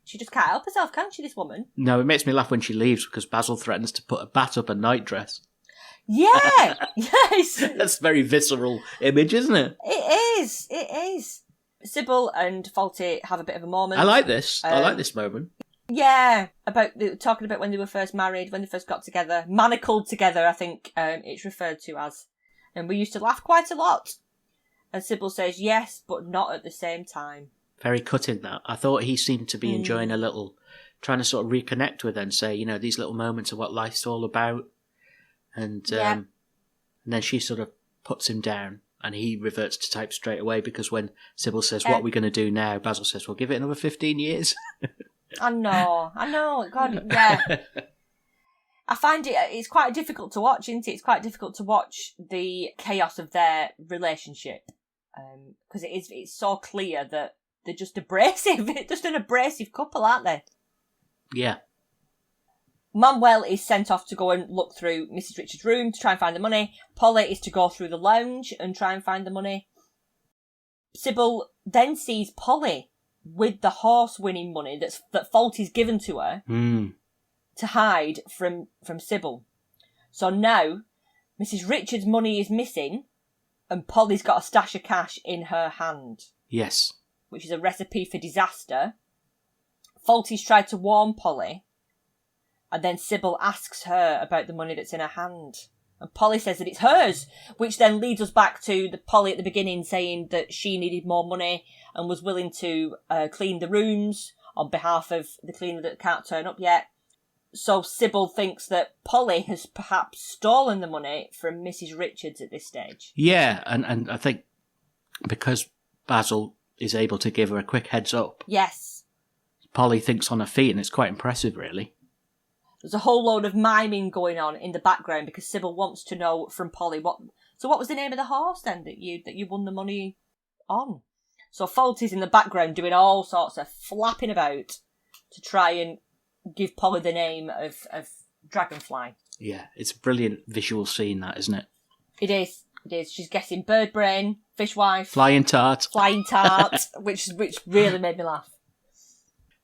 [SPEAKER 1] She just can't help herself, can she, this woman?
[SPEAKER 2] No, it makes me laugh when she leaves because Basil threatens to put a bat up her nightdress.
[SPEAKER 1] Yeah! Yes!
[SPEAKER 2] That's a very visceral image, isn't it?
[SPEAKER 1] It is. Sybil and Fawlty have a bit of a moment.
[SPEAKER 2] I like this. I like this moment.
[SPEAKER 1] Yeah, talking about when they were first married, when they first got together. Manacled together, I think it's referred to as. And we used to laugh quite a lot. And Sybil says, yes, but not at the same time.
[SPEAKER 2] Very cutting, that. I thought he seemed to be enjoying a little, trying to sort of reconnect with her and say, these little moments are what life's all about. And then she sort of puts him down and he reverts to type straight away because when Sybil says, what are we going to do now? Basil says, well, give it another 15 years.
[SPEAKER 1] I know. God, yeah. I find it's quite difficult to watch, isn't it? It's quite difficult to watch the chaos of their relationship because it's so clear that they're just abrasive. Just an abrasive couple, aren't they?
[SPEAKER 2] Yeah.
[SPEAKER 1] Manuel is sent off to go and look through Mrs. Richards' room to try and find the money. Polly is to go through the lounge and try and find the money. Sybil then sees Polly with the horse-winning money that Faulty's given to her to hide from Sybil. So now, Mrs. Richards' money is missing and Polly's got a stash of cash in her hand.
[SPEAKER 2] Yes.
[SPEAKER 1] Which is a recipe for disaster. Faulty's tried to warn Polly, and then Sybil asks her about the money that's in her hand. And Polly says that it's hers, which then leads us back to the Polly at the beginning saying that she needed more money and was willing to clean the rooms on behalf of the cleaner that can't turn up yet. So Sybil thinks that Polly has perhaps stolen the money from Mrs. Richards at this stage.
[SPEAKER 2] Yeah, and I think because Basil is able to give her a quick heads up.
[SPEAKER 1] Yes.
[SPEAKER 2] Polly thinks on her feet, and it's quite impressive, really.
[SPEAKER 1] There's a whole load of miming going on in the background because Sybil wants to know from Polly what was the name of the horse then that you won the money on? So Faulty's in the background doing all sorts of flapping about to try and give Polly the name of Dragonfly.
[SPEAKER 2] Yeah, it's a brilliant visual scene, that, isn't it?
[SPEAKER 1] It is. It is. She's guessing bird brain, fishwife,
[SPEAKER 2] Flying Tart,
[SPEAKER 1] which really made me laugh.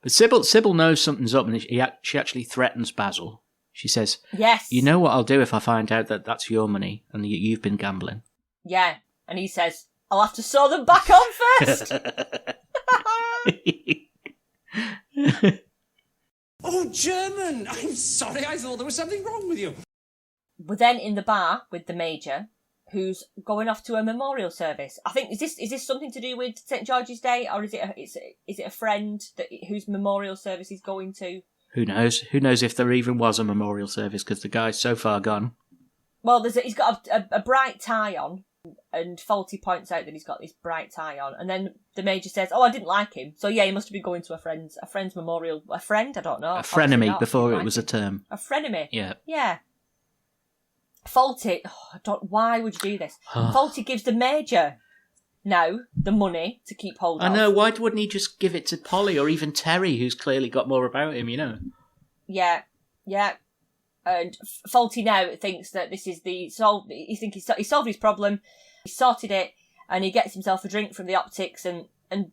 [SPEAKER 2] But Sybil knows something's up, and she actually threatens Basil. She says,
[SPEAKER 1] "Yes,
[SPEAKER 2] you know what I'll do if I find out that that's your money and you've been gambling."
[SPEAKER 1] Yeah, and he says, "I'll have to sew them back on first."
[SPEAKER 9] Oh, German! I'm sorry, I thought there was something wrong with you.
[SPEAKER 1] We're then in the bar with the Major, who's going off to a memorial service. I think is this something to do with St. George's Day, or is it a friend whose memorial service he's going to?
[SPEAKER 2] Who knows? Who knows if there even was a memorial service, because the guy's so far gone.
[SPEAKER 1] Well, he's got a bright tie on, and Faulty points out that he's got this bright tie on, and then the Major says, "Oh, I didn't like him, so yeah, he must have been going to a friend's memorial. A friend? I don't know.
[SPEAKER 2] A frenemy before it was a term.
[SPEAKER 1] A frenemy.
[SPEAKER 2] Yeah.
[SPEAKER 1] Yeah. Faulty, why would you do this? Faulty gives the Major now the money to keep hold of.
[SPEAKER 2] I know, why wouldn't he just give it to Polly or even Terry, who's clearly got more about him, you know?
[SPEAKER 1] Yeah. And Faulty now thinks that this is he solved his problem, he sorted it, and he gets himself a drink from the optics and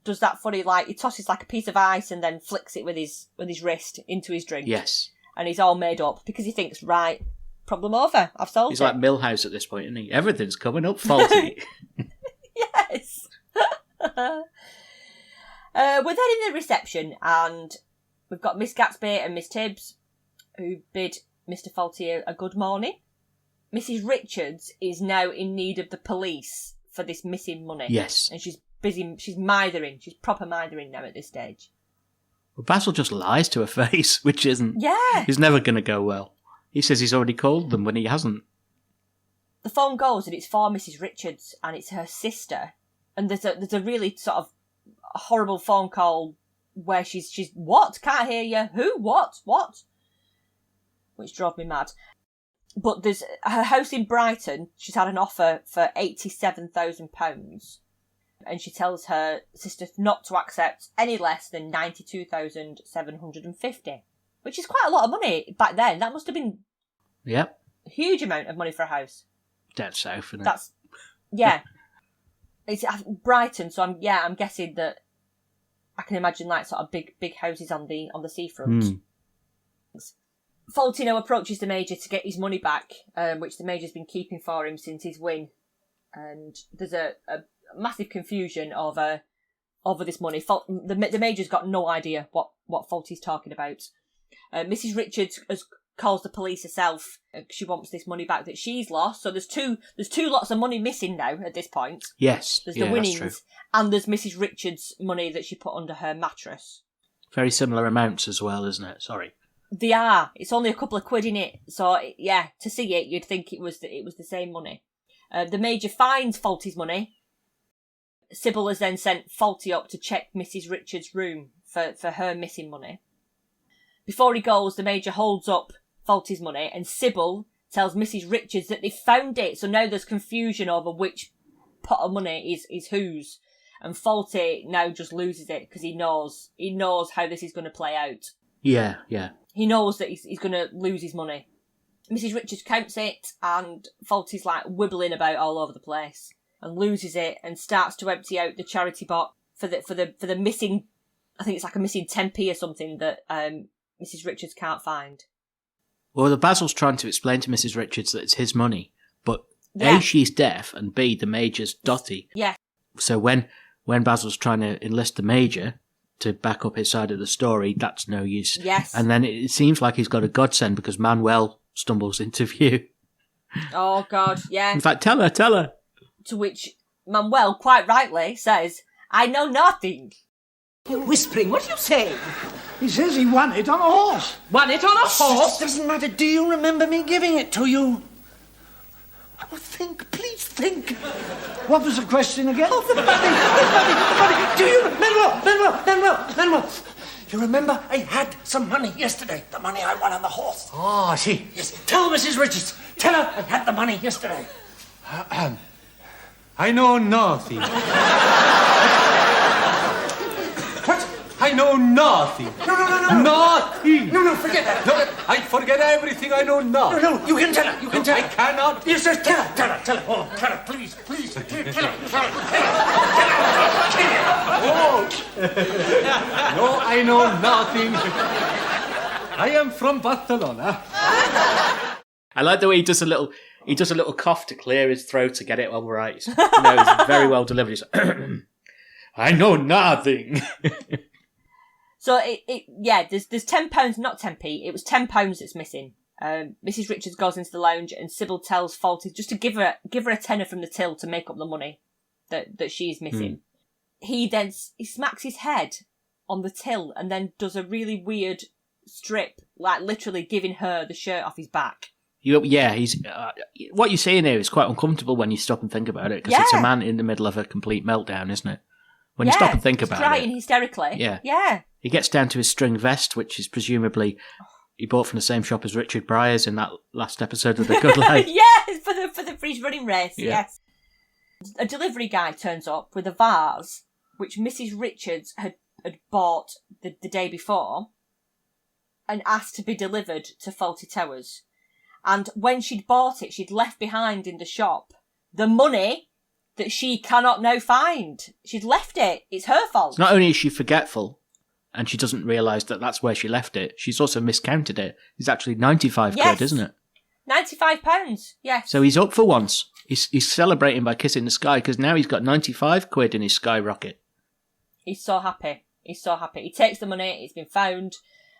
[SPEAKER 1] does that funny, like, he tosses like a piece of ice and then flicks it with his wrist into his drink.
[SPEAKER 2] Yes. And
[SPEAKER 1] he's all made up because he thinks, right, problem over, I've solved it.
[SPEAKER 2] He's like Millhouse at this point, isn't he? Everything's coming up, Faulty.
[SPEAKER 1] Yes. We're then in the reception, and we've got Miss Gatsby and Miss Tibbs, who bid Mr. Faulty a good morning. Mrs. Richards is now in need of the police for this missing money.
[SPEAKER 2] Yes.
[SPEAKER 1] And she's busy, she's mithering, she's proper mithering now at this stage.
[SPEAKER 2] Well, Basil just lies to her face, which isn't...
[SPEAKER 1] Yeah.
[SPEAKER 2] He's never going to go well. He says he's already called them when he hasn't.
[SPEAKER 1] The phone goes and it's for Mrs. Richards and it's her sister. And there's a really sort of horrible phone call where she's what? Can't hear you. Who? What? Which drove me mad. But there's her house in Brighton. She's had an offer for £87,000. And she tells her sister not to accept any less than £92,750. Which is quite a lot of money back then. That must have been a huge amount of money for a house.
[SPEAKER 2] Dead south, isn't it?
[SPEAKER 1] That's, yeah. It's Brighton, so I'm guessing that I can imagine like sort of big houses on the seafront. Faulty now approaches the Major to get his money back, which the Major's been keeping for him since his win. And there's a massive confusion over this money. The Major's got no idea what Faulty's talking about. Mrs. Richards calls the police herself. She wants this money back that she's lost. So there's two lots of money missing now at this point.
[SPEAKER 2] Yes.
[SPEAKER 1] There's the winnings and there's Mrs. Richards' money that she put under her mattress.
[SPEAKER 2] Very similar amounts as well, isn't it? Sorry.
[SPEAKER 1] They are. It's only a couple of quid in it. So yeah, to see it, you'd think it was the same money. The Major finds Faulty's money. Sybil has then sent Faulty up to check Mrs. Richards' room for her missing money. Before he goes, the Major holds up Faulty's money and Sybil tells Mrs. Richards that they found it. So now there's confusion over which pot of money is whose. And Faulty now just loses it because he knows how this is going to play out.
[SPEAKER 2] Yeah.
[SPEAKER 1] He knows that he's going to lose his money. Mrs. Richards counts it, and Faulty's like wibbling about all over the place, and loses it, and starts to empty out the charity box for the missing. I think it's like a missing 10p or something that Mrs. Richards can't find.
[SPEAKER 2] Well, the Basil's trying to explain to Mrs. Richards that it's his money, but
[SPEAKER 1] Yeah.
[SPEAKER 2] A, she's deaf, and B, the Major's dotty.
[SPEAKER 1] Yeah.
[SPEAKER 2] So when Basil's trying to enlist the Major to back up his side of the story, that's no use.
[SPEAKER 1] Yes.
[SPEAKER 2] And then it seems like he's got a godsend because Manuel stumbles into view.
[SPEAKER 1] Oh, God, yeah.
[SPEAKER 2] In fact, tell her.
[SPEAKER 1] To which Manuel, quite rightly, says, I know nothing.
[SPEAKER 7] You're whispering. What are you saying?
[SPEAKER 3] He says he won it on a horse.
[SPEAKER 7] Won it on a horse?
[SPEAKER 9] Doesn't matter. Do you remember me giving it to you? Oh, think, please think.
[SPEAKER 3] What was the question again?
[SPEAKER 9] Oh, the money. Do you, Manuel. You remember I had some money yesterday? The money I won on the horse.
[SPEAKER 3] Oh, I see.
[SPEAKER 9] Yes. Tell Mrs. Richards. Tell her I had the money yesterday.
[SPEAKER 10] I know nothing.
[SPEAKER 9] What?
[SPEAKER 10] I know nothing.
[SPEAKER 9] No.
[SPEAKER 10] Nothing.
[SPEAKER 9] No, forget that.
[SPEAKER 10] No, I forget everything. I know nothing.
[SPEAKER 9] No, you can tell her. You can tell her.
[SPEAKER 10] I cannot.
[SPEAKER 9] Yes, sir. Tell her. Oh, tell her, please. Tell her.
[SPEAKER 10] No, I know nothing. I am from Barcelona.
[SPEAKER 2] I like the way he does a little cough to clear his throat to get it all right. It's very well delivered. He's like, I know nothing.
[SPEAKER 1] So there's £10, not 10p. It was £10 that's missing. Mrs. Richards goes into the lounge, and Sybil tells Faulty just to give her a tenner from the till to make up the money that she's missing. He smacks his head on the till and then does a really weird strip, like literally giving her the shirt off his back.
[SPEAKER 2] He's what you're saying here is quite uncomfortable when you stop and think about it, because it's a man in the middle of a complete meltdown, isn't it? When you stop and think about
[SPEAKER 1] crying
[SPEAKER 2] it,
[SPEAKER 1] hysterically.
[SPEAKER 2] Yeah. He gets down to his string vest, which is presumably he bought from the same shop as Richard Bryars in that last episode of The Good Life.
[SPEAKER 1] Yes, for the freeze running race.
[SPEAKER 2] Yeah.
[SPEAKER 1] Yes. A delivery guy turns up with a vase which Mrs. Richards had bought the day before and asked to be delivered to Fawlty Towers. And when she'd bought it, she'd left behind in the shop the money that she cannot now find. She'd left it. It's her fault.
[SPEAKER 2] So not only is she forgetful, and she doesn't realise that that's where she left it, she's also miscounted it. It's actually 95 quid, isn't it?
[SPEAKER 1] £95, yes.
[SPEAKER 2] So he's up for once. He's celebrating by kissing the sky, because now he's got 95 quid in his skyrocket.
[SPEAKER 1] He's so happy. He takes the money. It's been found.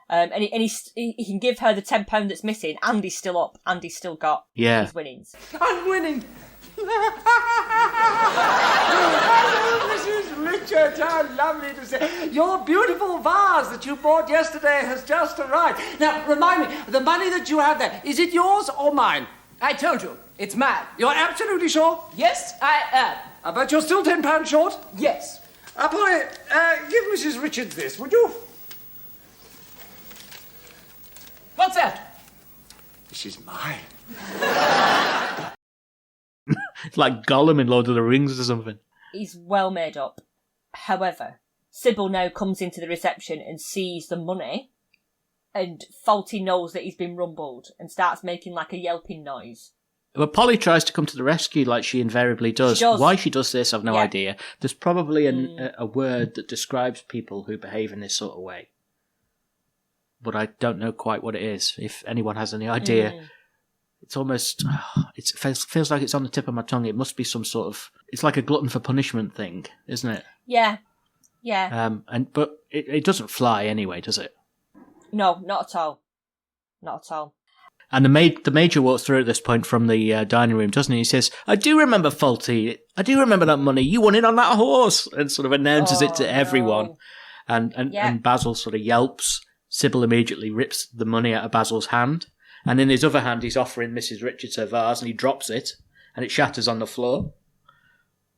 [SPEAKER 1] And he can give her the £10 that's missing, and he's still up, and he's still got his winnings.
[SPEAKER 9] I'm winning. Mrs. Richards, how lovely to see. Your beautiful vase that you bought yesterday has just arrived. Now, remind me, the money that you have there, is it yours or mine?
[SPEAKER 7] I told you, it's mine.
[SPEAKER 9] You're absolutely sure?
[SPEAKER 7] Yes, I am.
[SPEAKER 9] But you're still £10 short?
[SPEAKER 7] Yes.
[SPEAKER 9] Polly, give Mrs. Richards this, would you?
[SPEAKER 7] What's that?
[SPEAKER 9] This is mine.
[SPEAKER 2] It's like Gollum in Lord of the Rings or something.
[SPEAKER 1] He's well made up. However, Sybil now comes into the reception and sees the money, and Fawlty knows that he's been rumbled and starts making like a yelping noise.
[SPEAKER 2] But Polly tries to come to the rescue like she invariably does.
[SPEAKER 1] She does.
[SPEAKER 2] Why she does this, I've no idea. There's probably a word that describes people who behave in this sort of way. But I don't know quite what it is. If anyone has any idea, it's almost... it feels like it's on the tip of my tongue. It must be some sort of... It's like a glutton for punishment thing, isn't it?
[SPEAKER 1] Yeah.
[SPEAKER 2] But it doesn't fly anyway, does it?
[SPEAKER 1] No, not at all. Not at all.
[SPEAKER 2] And the Major walks through at this point from the dining room, doesn't he? He says, I do remember Fawlty. I do remember that money. You won it on that horse. And sort of announces it to everyone. And Basil sort of yelps. Sybil immediately rips the money out of Basil's hand. And in his other hand, he's offering Mrs. Richards her vase, and he drops it. And it shatters on the floor.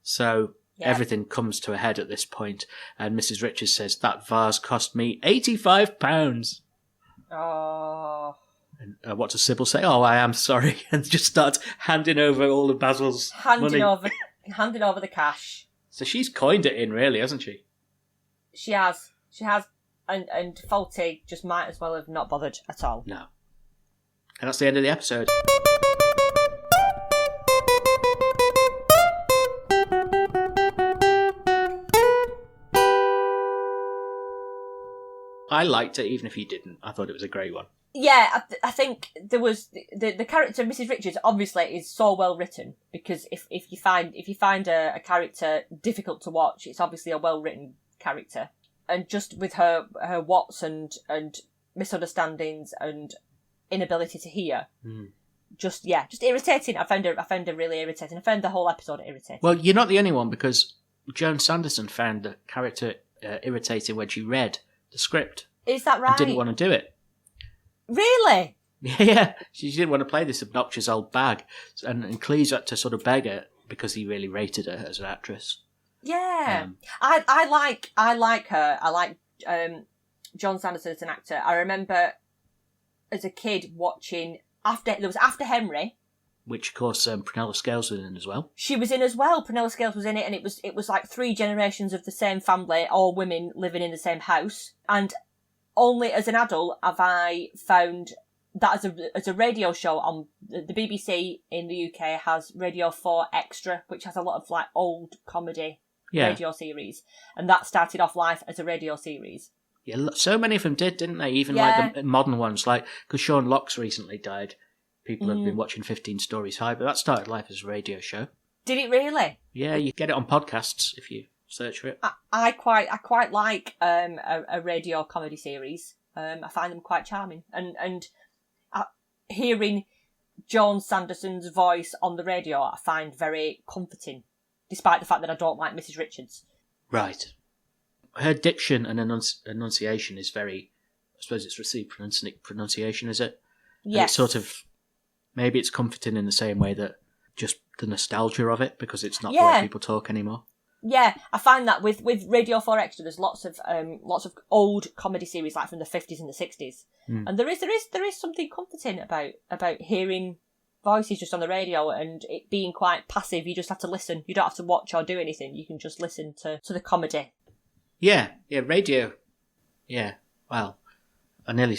[SPEAKER 2] So everything comes to a head at this point. And Mrs. Richards says, that vase cost me £85.
[SPEAKER 1] Oh...
[SPEAKER 2] And what does Sybil say? Oh, I am sorry. And just starts handing over all of Basil's money.
[SPEAKER 1] Handing over the cash.
[SPEAKER 2] So she's coined it in, really, hasn't she?
[SPEAKER 1] She has. And Faulty just might as well have not bothered at all.
[SPEAKER 2] No. And that's the end of the episode. I liked it, even if you didn't. I thought it was a great one.
[SPEAKER 1] Yeah, I think there was the character Mrs. Richards obviously is so well written, because if you find a character difficult to watch, it's obviously a well written character. And just with her wants and misunderstandings and inability to hear, just irritating. I found her really irritating. I found the whole episode irritating.
[SPEAKER 2] Well, you're not the only one, because Joan Sanderson found the character irritating when she read the script.
[SPEAKER 1] Is that right?
[SPEAKER 2] And didn't want to do it.
[SPEAKER 1] Really?
[SPEAKER 2] Yeah, she didn't want to play this obnoxious old bag, and Cleese had to sort of beg her because he really rated her as an actress.
[SPEAKER 1] Yeah, I like her. I like John Sanderson as an actor. I remember as a kid watching After Henry,
[SPEAKER 2] which of course Prunella Scales was in as well.
[SPEAKER 1] She was in as well. Prunella Scales was in it, and it was like 3 generations of the same family, all women living in the same house. And only as an adult have I found that as a radio show on the BBC in the UK has Radio 4 Extra, which has a lot of like old comedy radio series, and that started off life as a radio series.
[SPEAKER 2] Yeah, so many of them didn't they? Even like the modern ones, like because Sean Locke's recently died. People have been watching 15 Stories High, but that started life as a radio show.
[SPEAKER 1] Did it really?
[SPEAKER 2] Yeah, you get it on podcasts if you search for it.
[SPEAKER 1] I quite like a radio comedy series. I find them quite charming, and hearing Joan Sanderson's voice on the radio I find very comforting, despite the fact that I don't like Mrs. Richards.
[SPEAKER 2] Right. Her diction and enunciation is very, I suppose it's received pronunciation, is it?
[SPEAKER 1] Yes.
[SPEAKER 2] And it's sort of, maybe it's comforting in the same way that just the nostalgia of it, because it's not the way people talk anymore.
[SPEAKER 1] Yeah, I find that with Radio 4 Extra, there's lots of old comedy series like from the 50s and the 60s, and there is something comforting about hearing voices just on the radio and it being quite passive. You just have to listen. You don't have to watch or do anything. You can just listen to the comedy.
[SPEAKER 2] Yeah, radio. Yeah, well, I nearly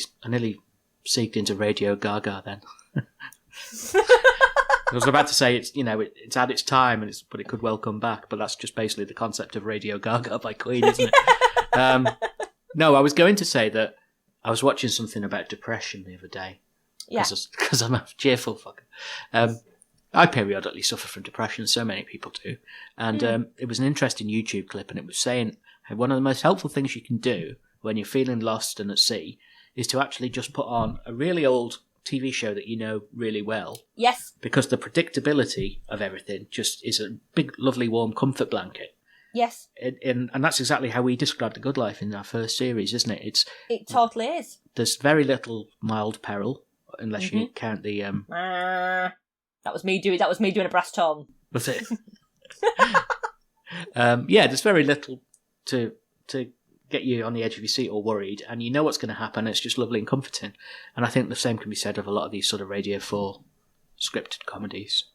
[SPEAKER 2] seeked into Radio Gaga then. I was about to say it's had its time but it could well come back, but that's just basically the concept of Radio Gaga by Queen, isn't it? No, I was going to say that I was watching something about depression the other day. Yeah. Because I'm a cheerful fucker. I periodically suffer from depression, so many people do. And it was an interesting YouTube clip, and it was saying how one of the most helpful things you can do when you're feeling lost and at sea is to actually just put on a really old TV show that you know really well.
[SPEAKER 1] Yes. Because
[SPEAKER 2] the predictability of everything just is a big, lovely, warm comfort blanket.
[SPEAKER 1] Yes.
[SPEAKER 2] And that's exactly how we described The Good Life in our first series, isn't it?
[SPEAKER 1] It totally is.
[SPEAKER 2] There's very little mild peril, unless you count the...
[SPEAKER 1] That was me doing a brass tone.
[SPEAKER 2] Was it? There's very little to get you on the edge of your seat or worried, and you know what's going to happen. It's just lovely and comforting. And I think the same can be said of a lot of these sort of Radio 4 scripted comedies.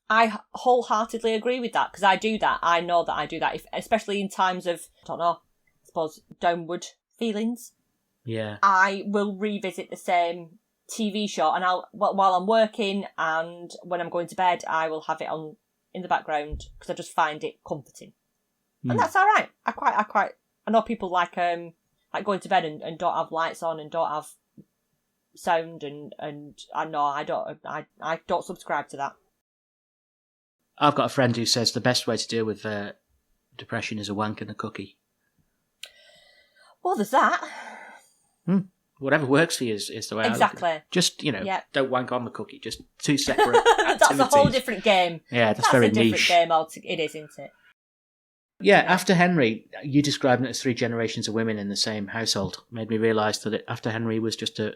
[SPEAKER 1] I wholeheartedly agree with that, because I do that. I know that I do that, especially in times of, I suppose, downward feelings.
[SPEAKER 2] Yeah.
[SPEAKER 1] I will revisit the same TV show, and while I'm working and when I'm going to bed, I will have it on in the background because I just find it comforting, and that's all right. I know people like going to bed and don't have lights on and don't have sound, and I know I don't subscribe to that.
[SPEAKER 2] I've got a friend who says the best way to deal with depression is a wank and a cookie.
[SPEAKER 1] Well, there's that.
[SPEAKER 2] Whatever works for you is the way
[SPEAKER 1] exactly.
[SPEAKER 2] I look at it. Just, don't wank on the cookie. Just 2 separate activities.
[SPEAKER 1] That's a whole different game.
[SPEAKER 2] Yeah, that's very niche.
[SPEAKER 1] That's a different game. It is, isn't it?
[SPEAKER 2] Yeah, After Henry, you described it as 3 generations of women in the same household. Made me realise that After Henry was just a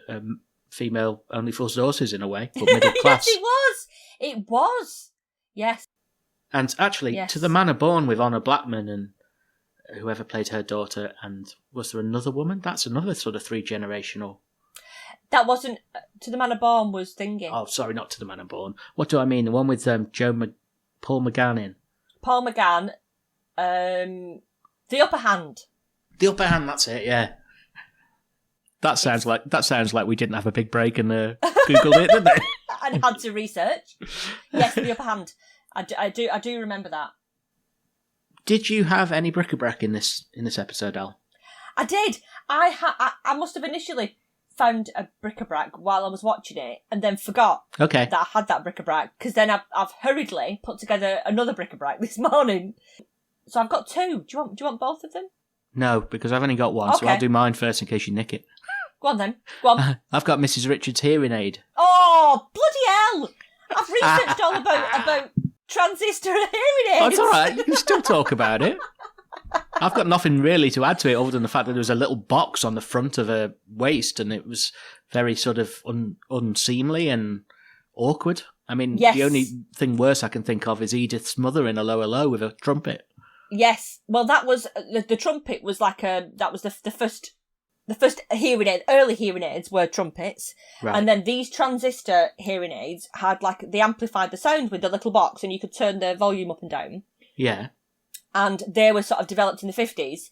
[SPEAKER 2] female only for daughters in a way, but middle class.
[SPEAKER 1] Yes, it was. It was. Yes.
[SPEAKER 2] And actually, To the Manor Born with Honor Blackman and whoever played her daughter, and was there another woman? That's another sort of 3 generational.
[SPEAKER 1] That wasn't To the Manor Born was thinking.
[SPEAKER 2] Oh, sorry, not To the Manor Born. What do I mean? The one with Paul McGann in.
[SPEAKER 1] Paul McGann. The Upper Hand.
[SPEAKER 2] The Upper Hand, that's it, yeah. That sounds like we didn't have a big break and Googled it, didn't they?
[SPEAKER 1] And had to research. Yes, the upper hand. I do remember that.
[SPEAKER 2] Did you have any bric-a-brac in this episode, Al?
[SPEAKER 1] I did. I must have initially found a bric-a-brac while I was watching it, and then forgot that I had that bric-a-brac, because then I've hurriedly put together another bric-a-brac this morning. So I've got two. Do you want both of them?
[SPEAKER 2] No, because I've only got one, so I'll do mine first in case you nick it.
[SPEAKER 1] Go on then. Go on.
[SPEAKER 2] I've got Mrs. Richards' hearing aid.
[SPEAKER 1] Oh, bloody hell! I've researched all about transistor hearing aids.
[SPEAKER 2] Oh, it's all right. You can still talk about it. I've got nothing really to add to it other than the fact that there was a little box on the front of her waist and it was very sort of unseemly and awkward. I mean, the only thing worse I can think of is Edith's mother in a lower low with a trumpet.
[SPEAKER 1] Yes. Well, that was... The trumpet was like that was the first hearing aid. Early hearing aids were trumpets. Right. And then these transistor hearing aids had they amplified the sound with the little box and you could turn the volume up and down.
[SPEAKER 2] Yeah.
[SPEAKER 1] And they were sort of developed in the 50s,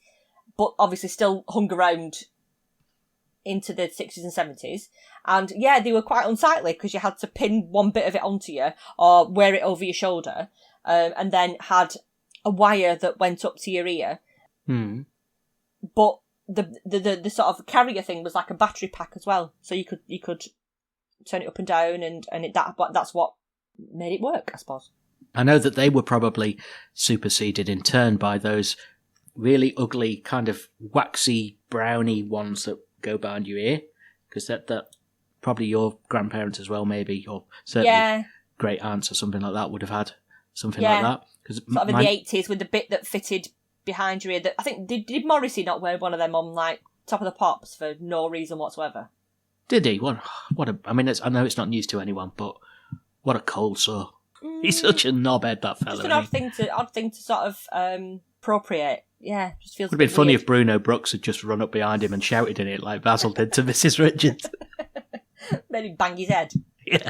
[SPEAKER 1] but obviously still hung around into the 60s and 70s. And yeah, they were quite unsightly because you had to pin one bit of it onto you or wear it over your shoulder, and then had a wire that went up to your ear. But the sort of carrier thing was like a battery pack as well, so you could turn it up and down, and that's what made it work, I suppose.
[SPEAKER 2] I know that they were probably superseded in turn by those really ugly kind of waxy browny ones that go behind your ear, because that probably your grandparents as well, maybe, or certainly great aunts or something like that would have had something like that. Cause
[SPEAKER 1] sort of in the 80s with the bit that fitted behind your ear. That I think did Morrissey not wear one of them on like Top of the Pops for no reason whatsoever?
[SPEAKER 2] Did he? I mean, I know it's not news to anyone, but what a cold sore. He's such a knobhead, that fella.
[SPEAKER 1] Just an odd thing to sort of appropriate. Yeah, just feels.
[SPEAKER 2] Would have been funny if Bruno Brooks had just run up behind him and shouted in it like Basil did to Mrs. Richards.
[SPEAKER 1] Maybe bang his head.
[SPEAKER 2] Yeah.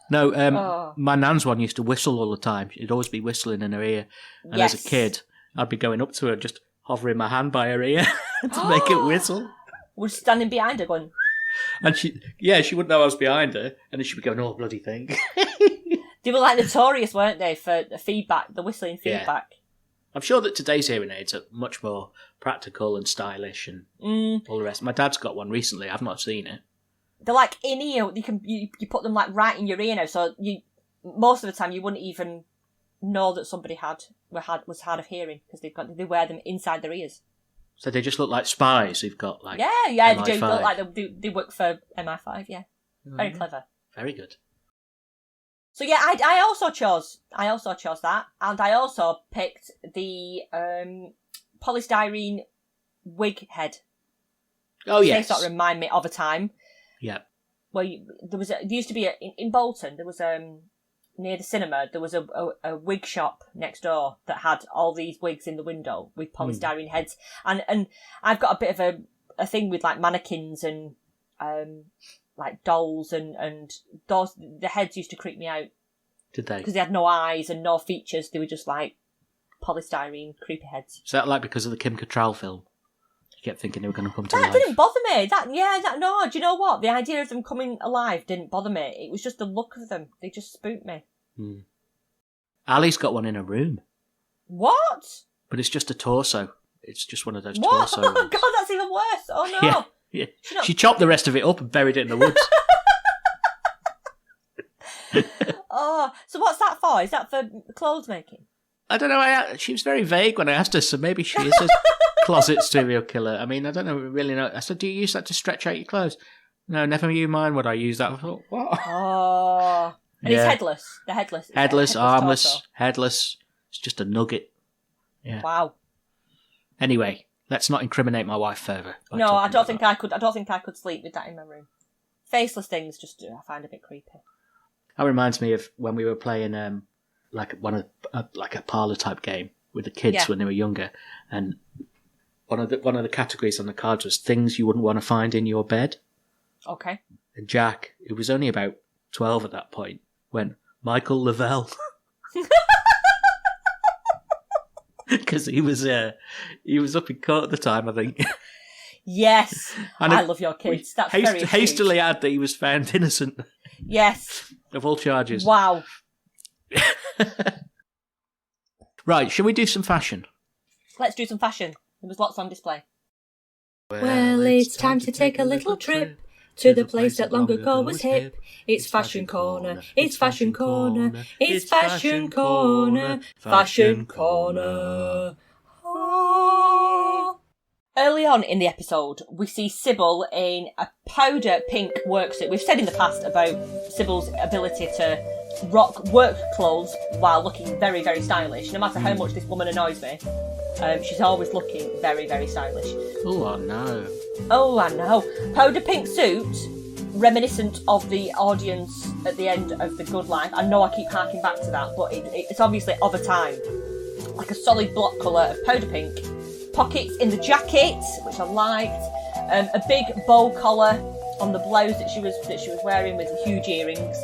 [SPEAKER 2] No, my nan's one used to whistle all the time. She'd always be whistling in her ear. And as a kid, I'd be going up to her, just hovering my hand by her ear to make it whistle.
[SPEAKER 1] We're standing behind her going...
[SPEAKER 2] And she wouldn't know I was behind her, and then she'd be going, oh, bloody thing.
[SPEAKER 1] They were like notorious, weren't they, for the feedback, the whistling feedback.
[SPEAKER 2] Yeah. I'm sure that today's hearing aids are much more practical and stylish and all the rest. My dad's got one recently. I've not seen it.
[SPEAKER 1] They're like in ear. You put them like right in your ear now, so most of the time you wouldn't even know that somebody was hard of hearing because they wear them inside their ears.
[SPEAKER 2] So they just look like spies who've got like
[SPEAKER 1] yeah
[SPEAKER 2] MI5.
[SPEAKER 1] They do look like they work for MI5. Yeah, very clever.
[SPEAKER 2] Very good.
[SPEAKER 1] So yeah, I also chose that, and I also picked the polystyrene wig head.
[SPEAKER 2] Oh yes,
[SPEAKER 1] they sort of remind me of a time.
[SPEAKER 2] Yeah.
[SPEAKER 1] Well, there used to be in Bolton. There was near the cinema. There was a wig shop next door that had all these wigs in the window with polystyrene heads, and I've got a bit of a thing with like mannequins and like dolls and those. The heads used to creep me out.
[SPEAKER 2] Did they?
[SPEAKER 1] Because they had no eyes and no features. They were just like polystyrene creepy heads.
[SPEAKER 2] Is that like because of the Kim Cattrall film? You kept thinking they were going to come to life.
[SPEAKER 1] That didn't bother me. No. Do you know what? The idea of them coming alive didn't bother me. It was just the look of them. They just spooked me.
[SPEAKER 2] Ali's got one in her room.
[SPEAKER 1] What?
[SPEAKER 2] But it's just a torso. It's just one of those
[SPEAKER 1] what?
[SPEAKER 2] torso
[SPEAKER 1] Oh
[SPEAKER 2] ones.
[SPEAKER 1] God, that's even worse. Oh no.
[SPEAKER 2] Yeah. She chopped the rest of it up and buried it in the woods.
[SPEAKER 1] Oh, so what's that for? Is that for clothes making?
[SPEAKER 2] I don't know. She was very vague when I asked her, so maybe she is a closet serial killer. I mean, I don't really know. I said, do you use that to stretch out your clothes? No, never you mind what I use that for. What?
[SPEAKER 1] Oh. And he's headless. The headless.
[SPEAKER 2] Headless, armless,
[SPEAKER 1] torso.
[SPEAKER 2] Headless. It's just a nugget. Yeah.
[SPEAKER 1] Wow.
[SPEAKER 2] Anyway, let's not incriminate my wife further.
[SPEAKER 1] No, I don't think I could sleep with that in my room. Faceless things I find a bit creepy.
[SPEAKER 2] That reminds me of when we were playing like a parlour type game with the kids when they were younger, and one of the categories on the cards was things you wouldn't want to find in your bed.
[SPEAKER 1] Okay.
[SPEAKER 2] And Jack, who was only about 12 at that point, went Michael Lavelle because he was up in court at the time, I think.
[SPEAKER 1] Yes.
[SPEAKER 2] And
[SPEAKER 1] I love your kids. That's very astute.
[SPEAKER 2] hastily add that he was found innocent.
[SPEAKER 1] Yes.
[SPEAKER 2] Of all charges.
[SPEAKER 1] Wow.
[SPEAKER 2] Right, shall we do some fashion?
[SPEAKER 1] Let's do some fashion. There was lots on display.
[SPEAKER 11] Well, it's time to take a little trip to the place that long ago was hip. It's Fashion Corner, it's Fashion Corner, it's Fashion Corner, Fashion Corner. Oh.
[SPEAKER 1] Early on in the episode, we see Sybil in a powder pink worksuit. We've said in the past about Sybil's ability to rock work clothes while looking very, very stylish. No matter how much this woman annoys me, she's always looking very, very stylish.
[SPEAKER 2] Oh, I know.
[SPEAKER 1] Oh, I know. Powder pink suit, reminiscent of the audience at the end of The Good Life. I know I keep harking back to that, but it's obviously of a time. Like a solid block colour of powder pink. Pockets in the jacket, which I liked. A big bow collar on the blouse that she was wearing with huge earrings.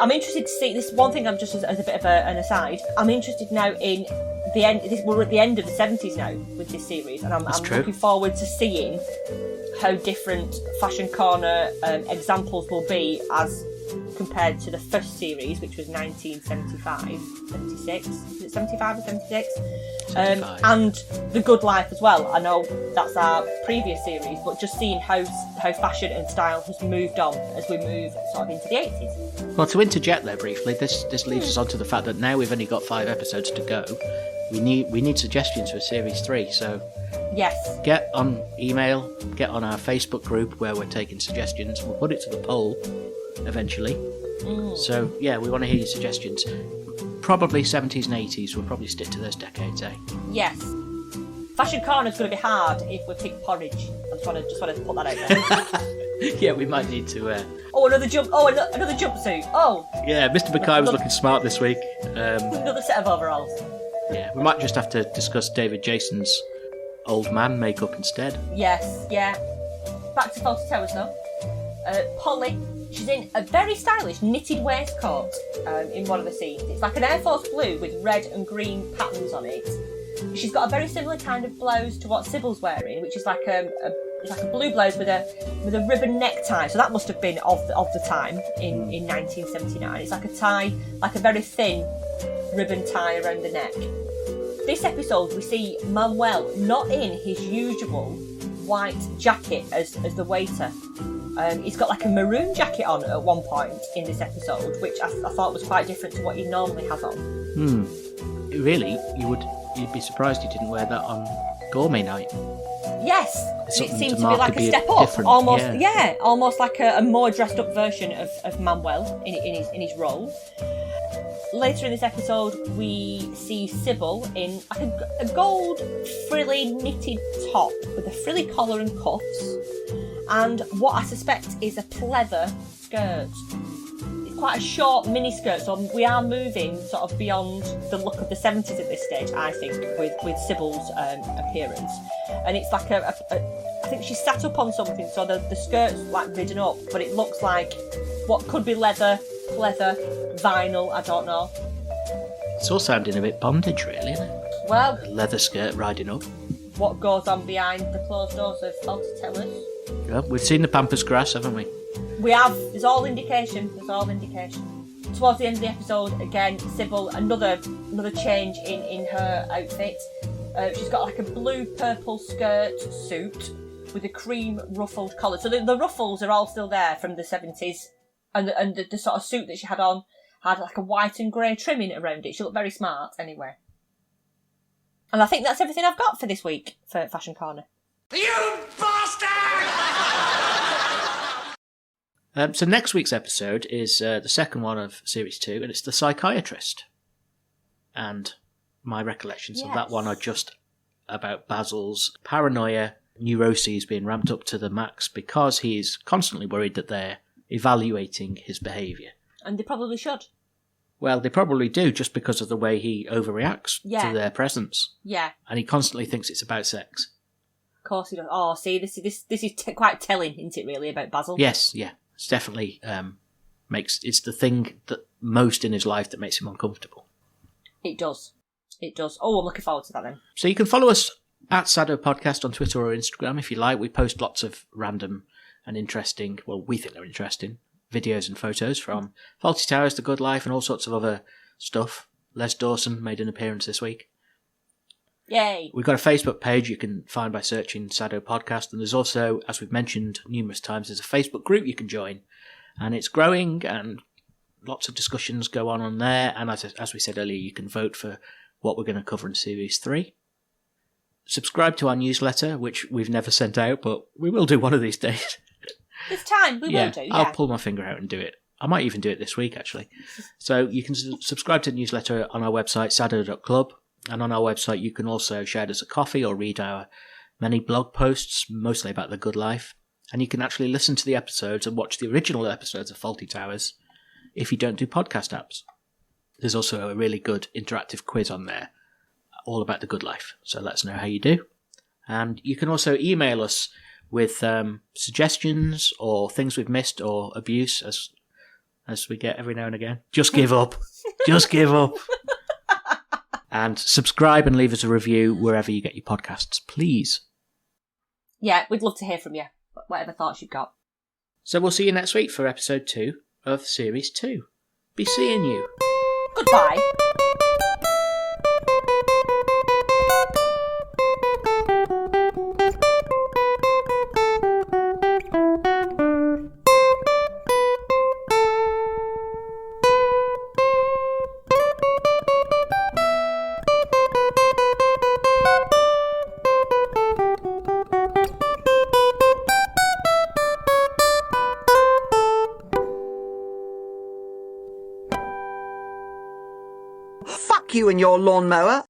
[SPEAKER 1] I'm interested to see this. One thing, I'm just as a bit of an aside. I'm interested now in the end. We're at the end of the 70s now with this series, and I'm looking forward to seeing how different Fashion Corner examples will be as compared to the first series, which was 1975, 76. Is it 75 or 76? And The Good Life as well. I know that's our previous series, but just seeing how fashion and style has moved on as we move sort of into the 80s.
[SPEAKER 2] Well, to interject there briefly, this leads us on to the fact that now we've only got 5 episodes to go. We need suggestions for Series 3, so
[SPEAKER 1] yes,
[SPEAKER 2] get on email, get on our Facebook group where we're taking suggestions. We'll put it to the poll eventually. So yeah, we want to hear your suggestions. Probably 70s and 80s. We'll probably stick to those decades, eh?
[SPEAKER 1] Yes. Fashion Corner's going to be hard if we pick porridge. I just want to put that out there.
[SPEAKER 2] Yeah, we might need to.
[SPEAKER 1] Another jumpsuit. Oh.
[SPEAKER 2] Yeah, Mr. Mackay was looking smart this week.
[SPEAKER 1] Another set of overalls.
[SPEAKER 2] Yeah, we might just have to discuss David Jason's old man makeup instead.
[SPEAKER 1] Yes, yeah. Back to Fawlty Towers though. Polly, she's in a very stylish knitted waistcoat in one of the scenes. It's like an Air Force blue with red and green patterns on it. She's got a very similar kind of blouse to what Sybil's wearing, which is like a blue blouse with a ribbon necktie. So that must have been of the time in 1979. It's like a tie, like a very thin ribbon tie around the neck. This episode we see Manuel not in his usual white jacket as the waiter. He's got like a maroon jacket on at one point in this episode, which I thought was quite different to what he normally has on.
[SPEAKER 2] Really? You'd be surprised he didn't wear that on Gourmet Night.
[SPEAKER 1] Yes, it seemed to be like a step up, almost. Yeah, almost like a more dressed up version of Manuel in his role. Later in this episode, we see Sybil in like a gold frilly knitted top with a frilly collar and cuffs, and what I suspect is a pleather skirt. It's quite a short mini skirt, so we are moving sort of beyond the look of the 70s at this stage, I think, with Sybil's appearance. And it's like I think she's sat up on something, so the skirt's like ridden up, but it looks like what could be leather, pleather, vinyl, I don't know.
[SPEAKER 2] It's all sounding a bit bondage, really, isn't it?
[SPEAKER 1] Well,
[SPEAKER 2] a leather skirt riding up.
[SPEAKER 1] What goes on behind the closed doors of Fawlty Towers?
[SPEAKER 2] Yeah, we've seen the pampas grass, haven't we?
[SPEAKER 1] We have. There's all indication. Towards the end of the episode, again, Sybil, another change in her outfit. She's got like a blue-purple skirt suit with a cream ruffled collar. So the ruffles are all still there from the 70s. And the sort of suit that she had on had like a white and grey trimming around it. She looked very smart anyway. And I think that's everything I've got for this week for Fashion Corner.
[SPEAKER 9] You bastard!
[SPEAKER 2] So next week's episode is the second one of Series 2, and it's The Psychiatrist. And my recollections of that one are just about Basil's paranoia, neuroses being ramped up to the max because he's constantly worried that they're evaluating his behaviour.
[SPEAKER 1] And they probably should.
[SPEAKER 2] Well, they probably do, just because of the way he overreacts to their presence.
[SPEAKER 1] Yeah.
[SPEAKER 2] And he constantly thinks it's about sex.
[SPEAKER 1] Of course he does. Oh, see, this is quite telling, isn't it, really, about Basil?
[SPEAKER 2] Yes, yeah. It's definitely it's the thing that most in his life that makes him uncomfortable.
[SPEAKER 1] It does. Oh, I'm looking forward to that then.
[SPEAKER 2] So you can follow us At SADDO Podcast on Twitter or Instagram, if you like. We post lots of random and interesting, well, we think they're interesting, videos and photos from Fawlty Towers, The Good Life, and all sorts of other stuff. Les Dawson made an appearance this week.
[SPEAKER 1] Yay!
[SPEAKER 2] We've got a Facebook page you can find by searching SADDO Podcast, and there's also, as we've mentioned numerous times, there's a Facebook group you can join, and it's growing, and lots of discussions go on there, and as we said earlier, you can vote for what we're going to cover in Series 3. Subscribe to our newsletter, which we've never sent out, but we will do one of these days.
[SPEAKER 1] It's time, we will do, yeah.
[SPEAKER 2] I'll pull my finger out and do it. I might even do it this week, actually. So you can subscribe to the newsletter on our website, saddo.club, and on our website you can also share us a coffee or read our many blog posts, mostly about The Good Life, and you can actually listen to the episodes and watch the original episodes of Fawlty Towers if you don't do podcast apps. There's also a really good interactive quiz on there, all about The Good Life, so let us know how you do. And you can also email us with suggestions or things we've missed or abuse, as we get every now and again. Just give up. Just give up. And subscribe and leave us a review wherever you get your podcasts, please.
[SPEAKER 1] Yeah, we'd love to hear from you, whatever thoughts you've got.
[SPEAKER 2] So we'll see you next week for episode 2 of Series 2. Be seeing you.
[SPEAKER 1] Goodbye.
[SPEAKER 3] Fuck you and your lawnmower.